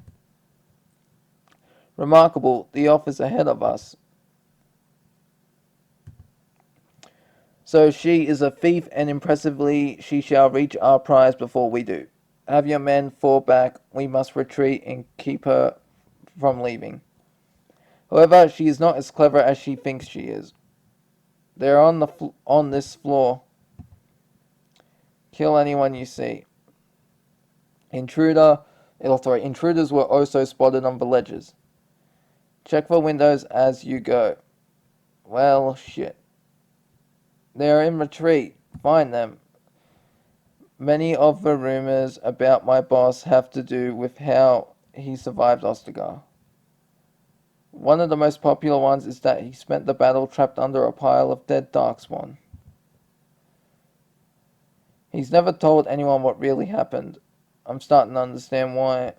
Remarkable, the office ahead of us. So she is a thief, and impressively she shall reach our prize before we do. Have your men fall back. We must retreat and keep her from leaving. However, she is not as clever as she thinks she is. They're on this floor. Kill anyone you see. Intruders were also spotted on the ledges. Check for windows as you go. Well, shit. They are in retreat. Find them. Many of the rumors about my boss have to do with how he survived Ostagar. One of the most popular ones is that he spent the battle trapped under a pile of dead darkspawn. He's never told anyone what really happened. I'm starting to understand why.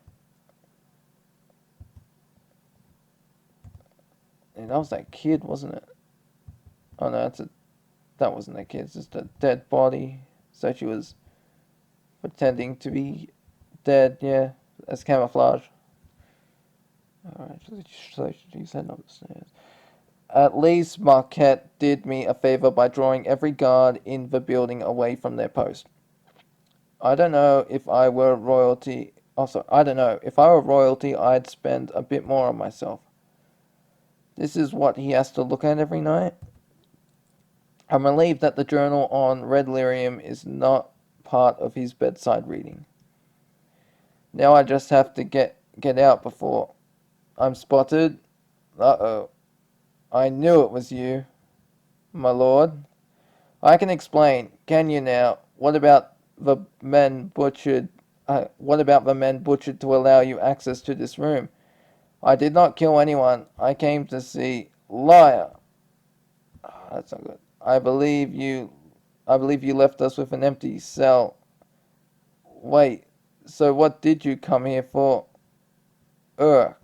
Yeah, that was that kid, wasn't it? Oh no, that wasn't that kid. It's just a dead body. So she was pretending to be dead, yeah, as camouflage. Alright, so she's heading up the stairs. At least Marquette did me a favor by drawing every guard in the building away from their post. I don't know if I were royalty. Also, I don't know. If I were royalty, I'd spend a bit more on myself. This is what he has to look at every night. I'm relieved that the journal on Red Lyrium is not part of his bedside reading. Now I just have to get out before I'm spotted. Uh-oh. I knew it was you, my lord. I can explain. Can you now? What about the men butchered? What about the men butchered to allow you access to this room? I did not kill anyone. I came to see liar. That's not good. I believe you left us with an empty cell. Wait. So what did you come here for? Urk.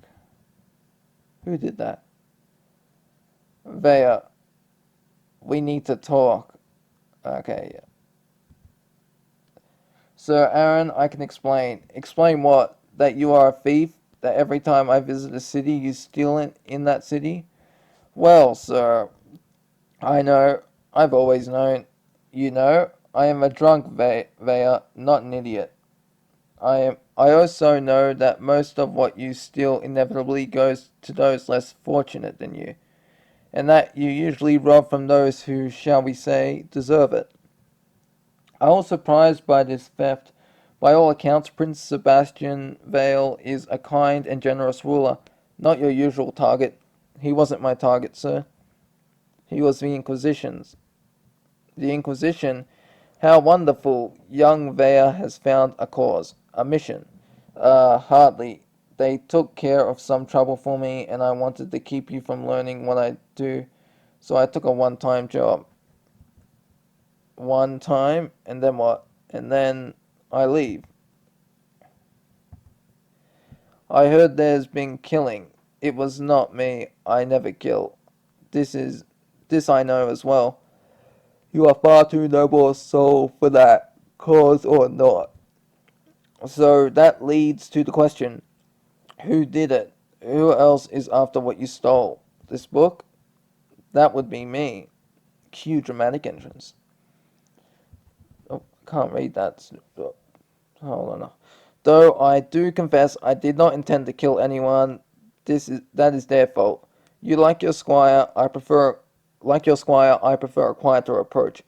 Who did that? Vaea. We need to talk. Okay, yeah. Sir Aaron, I can explain. Explain what? That you are a thief? That every time I visit a city, you steal it in that city? Well, sir, I know. I've always known. You know, I am a drunk, Vaea, not an idiot. I also know that most of what you steal inevitably goes to those less fortunate than you, and that you usually rob from those who, shall we say, deserve it. I was surprised by this theft. By all accounts, Prince Sebastian Vale is a kind and generous ruler, not your usual target. He wasn't my target, sir. He was the Inquisition's. The Inquisition? How wonderful! Young Vaea has found a cause, a mission. Hardly. They took care of some trouble for me, and I wanted to keep you from learning what I do, so I took a one-time job. One time, and then what? And then I leave. I heard there's been killing. It was not me. I never kill. This I know as well. You are far too noble a soul for that, cause or not. So that leads to the question, who did it? Who else is after what you stole? This book? That would be me. Cue dramatic entrance. Oh, can't read that. Hold on. Though I do confess I did not intend to kill anyone. That is their fault. You like your squire, I prefer a quieter approach.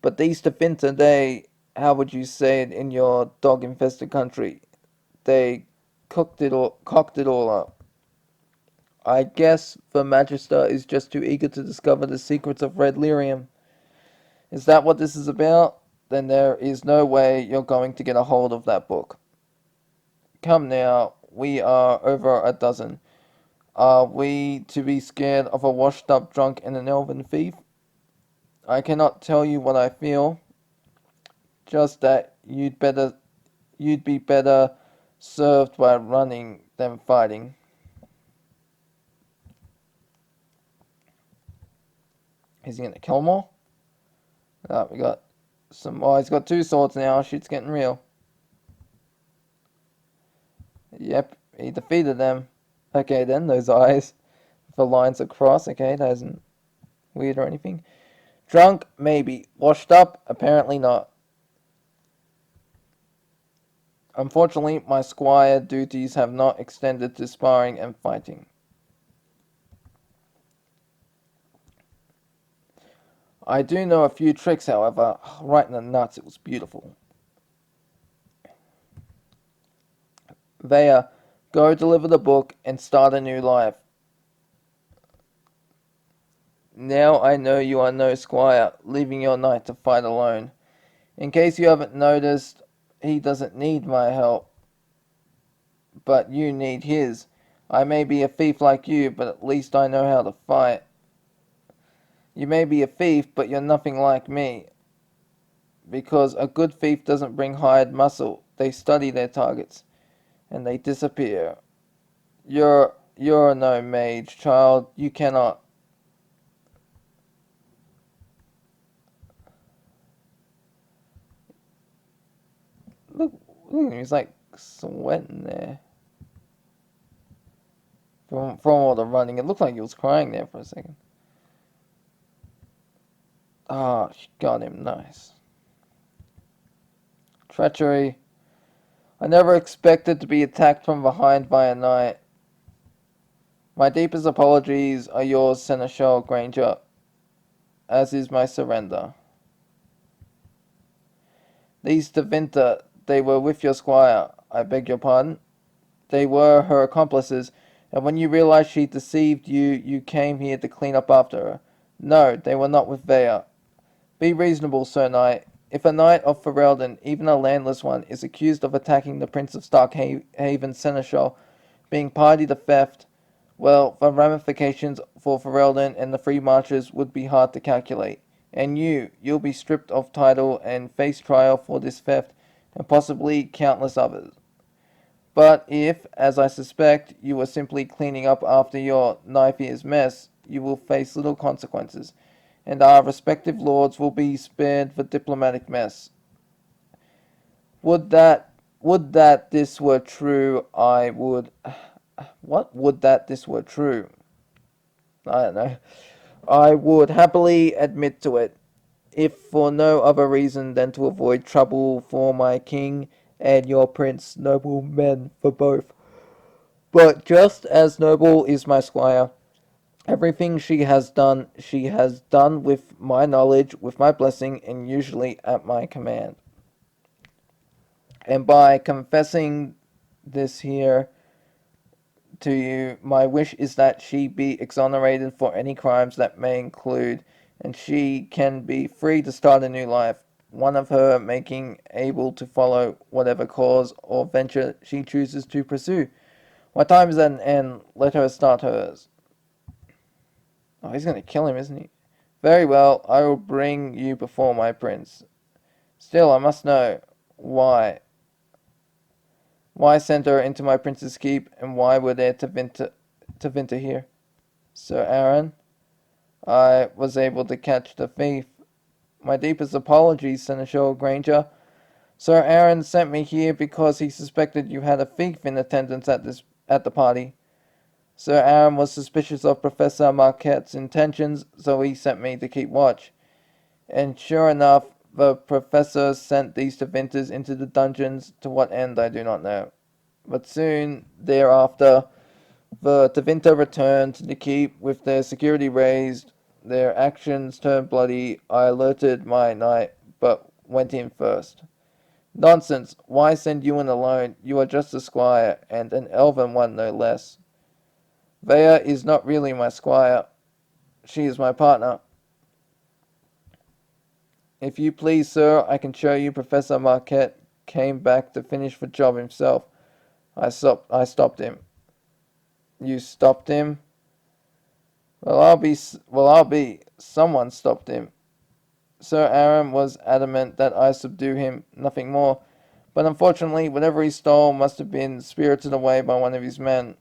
But these Tefinter, how would you say it in your dog-infested country? They cocked it all up. I guess the Magister is just too eager to discover the secrets of Red Lyrium. Is that what this is about? Then there is no way you're going to get a hold of that book. Come now, we are over a dozen. Are we to be scared of a washed-up drunk and an elven thief? I cannot tell you what I feel. Just that you'd be better served by running than fighting. Is he gonna kill more? We got some. Oh, he's got two swords now. Shit's getting real. Yep, he defeated them. Okay, then those eyes, the lines across. Okay, that isn't weird or anything. Drunk, maybe. Washed up, apparently not. Unfortunately, my squire duties have not extended to sparring and fighting. I do know a few tricks, however. Right in the nuts, it was beautiful. Vaea, go deliver the book and start a new life. Now I know you are no squire, leaving your knight to fight alone. In case you haven't noticed, he doesn't need my help, but you need his. I may be a thief like you, but at least I know how to fight. You may be a thief, but you're nothing like me. Because a good thief doesn't bring hired muscle. They study their targets, and they disappear. You're no mage, child. You cannot. Look, he's like sweating there from all the running. It looked like he was crying there for a second. Ah, she got him. Nice. Treachery. I never expected to be attacked from behind by a knight. My deepest apologies are yours, Seneschal Granger, as is my surrender. These Tevinter, they were with your squire. I beg your pardon? They were her accomplices, and when you realized she deceived you, you came here to clean up after her. No, they were not with Vaea. Be reasonable, Sir Knight. If a knight of Ferelden, even a landless one, is accused of attacking the Prince of Starkhaven Seneschal, being party to theft, well, the ramifications for Ferelden and the Free Marchers would be hard to calculate. And you'll be stripped of title and face trial for this theft, and possibly countless others. But if, as I suspect, you were simply cleaning up after your knife-ears mess, you will face little consequences, and our respective lords will be spared the diplomatic mess. Would that this were true, I would... What? Would that this were true? I don't know. I would happily admit to it, if for no other reason than to avoid trouble for my king and your prince, noble men for both. But just as noble is my squire. Everything she has done with my knowledge, with my blessing, and usually at my command. And by confessing this here to you, my wish is that she be exonerated for any crimes that may include, and she can be free to start a new life, one of her making able to follow whatever cause or venture she chooses to pursue. My time is at an end, let her start hers. Oh, he's gonna kill him, isn't he? Very well, I will bring you before my prince. Still, I must know why. Why send her into my prince's keep, and why were there to here? Sir Aaron, I was able to catch the thief. My deepest apologies, Seneschal Granger. Sir Aaron sent me here because he suspected you had a thief in attendance at the party. Sir Aaron was suspicious of Professor Marquette's intentions, so he sent me to keep watch. And sure enough, the professor sent these Tevinters into the dungeons, to what end I do not know. But soon thereafter, the Tevinter returned to the keep with their security raised, their actions turned bloody. I alerted my knight, but went in first. Nonsense, why send you in alone? You are just a squire, and an elven one no less. Vaea is not really my squire. She is my partner. If you please, sir, I can show you Professor Marquette came back to finish the job himself. I stopped him. You stopped him? Well, I'll be. Someone stopped him. Sir Aaron was adamant that I subdue him, nothing more. But unfortunately, whatever he stole must have been spirited away by one of his men.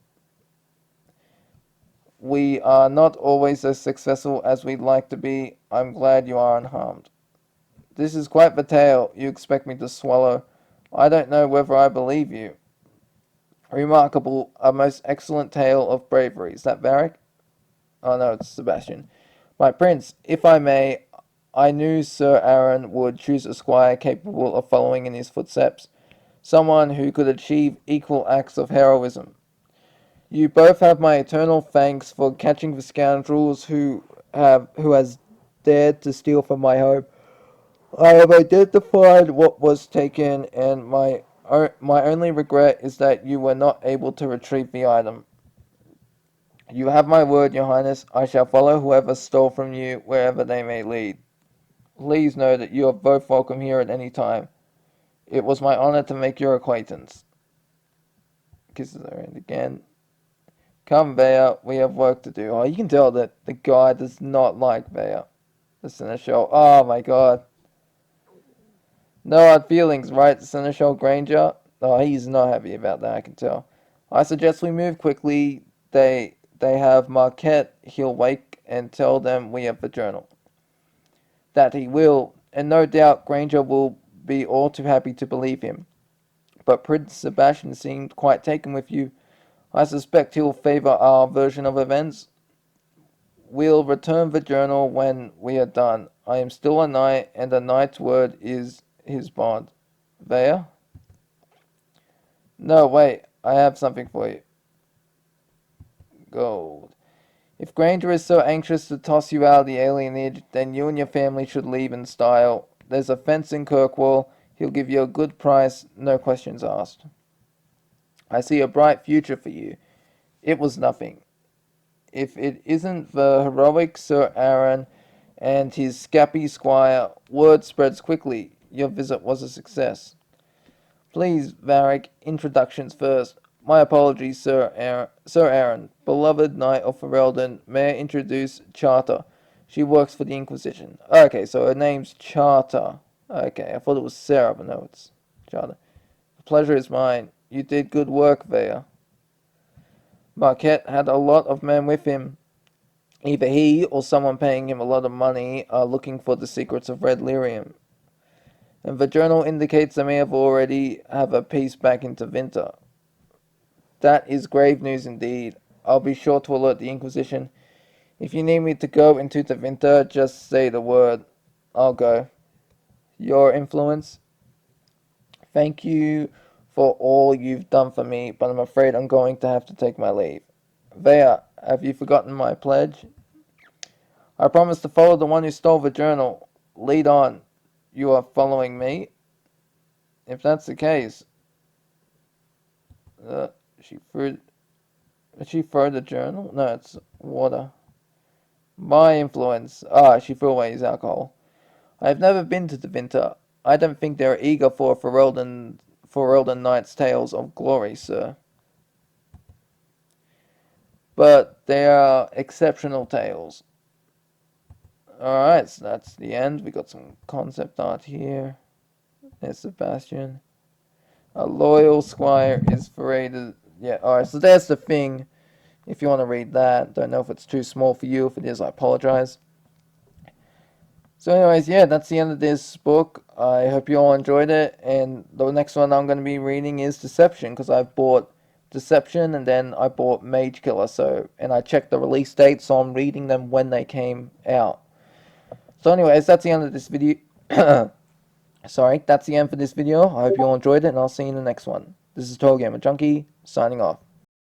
We are not always as successful as we'd like to be. I'm glad you are unharmed. This is quite the tale you expect me to swallow. I don't know whether I believe you. Remarkable, a most excellent tale of bravery. Is that Varric? Oh no, it's Sebastian. My prince, if I may, I knew Sir Aaron would choose a squire capable of following in his footsteps. Someone who could achieve equal acts of heroism. You both have my eternal thanks for catching the scoundrels who has dared to steal from my home. I have identified what was taken, and my only regret is that you were not able to retrieve the item. You have my word, Your Highness. I shall follow whoever stole from you, wherever they may lead. Please know that you are both welcome here at any time. It was my honor to make your acquaintance. Kisses her hand again. Come, Vaea, we have work to do. Oh, you can tell that the guy does not like Vaea. The Seneschal. Oh my god. No hard feelings, right, Seneschal Granger? Oh, he's not happy about that, I can tell. I suggest we move quickly. They have Marquette. He'll wake and tell them we have the journal. That he will, and no doubt Granger will be all too happy to believe him. But Prince Sebastian seemed quite taken with you. I suspect he'll favor our version of events. We'll return the journal when we are done. I am still a knight, and a knight's word is his bond. Vaea? No, wait. I have something for you. Gold. If Granger is so anxious to toss you out of the alienage, then you and your family should leave in style. There's a fence in Kirkwall. He'll give you a good price, no questions asked. I see a bright future for you. It was nothing. If it isn't the heroic Sir Errant and his scabby squire, word spreads quickly. Your visit was a success. Please, Varric, introductions first. My apologies, Sir Errant, beloved knight of Ferelden. May I introduce Charter? She works for the Inquisition. Okay, so her name's Charter. Okay, I thought it was Sarah, but no, it's Charter. The pleasure is mine. You did good work, Vaea. Marquette had a lot of men with him. Either he or someone paying him a lot of money are looking for the secrets of Red Lyrium. And the journal indicates they may have already have a piece back into Vinter. That is grave news indeed. I'll be sure to alert the Inquisition. If you need me to go into the Vinter, just say the word. I'll go. Your influence? Thank you for all you've done for me, but I'm afraid I'm going to have to take my leave. Vaea, have you forgotten my pledge? I promised to follow the one who stole the journal. Lead on. You are following me? If that's the case... she threw... Did she throw the journal? No, it's water. My influence. Ah, she threw away his alcohol. I have never been to the Vinter. I don't think they are eager for Ferelden Knight's tales of glory, sir. But they are exceptional tales. Alright, so that's the end. We got some concept art here. There's Sebastian. A loyal squire is paraded. Yeah, alright, so there's the thing. If you want to read that. Don't know if it's too small for you. If it is, I apologize. So anyways, yeah, that's the end of this book. I hope you all enjoyed it. And the next one I'm going to be reading is Deception, because I've bought Deception and then I bought Mage Killer. So, and I checked the release date, so I'm reading them when they came out. So anyways, that's the end of this video. Sorry, that's the end for this video. I hope you all enjoyed it, and I'll see you in the next one. This is TotalGamerJunkie, signing off.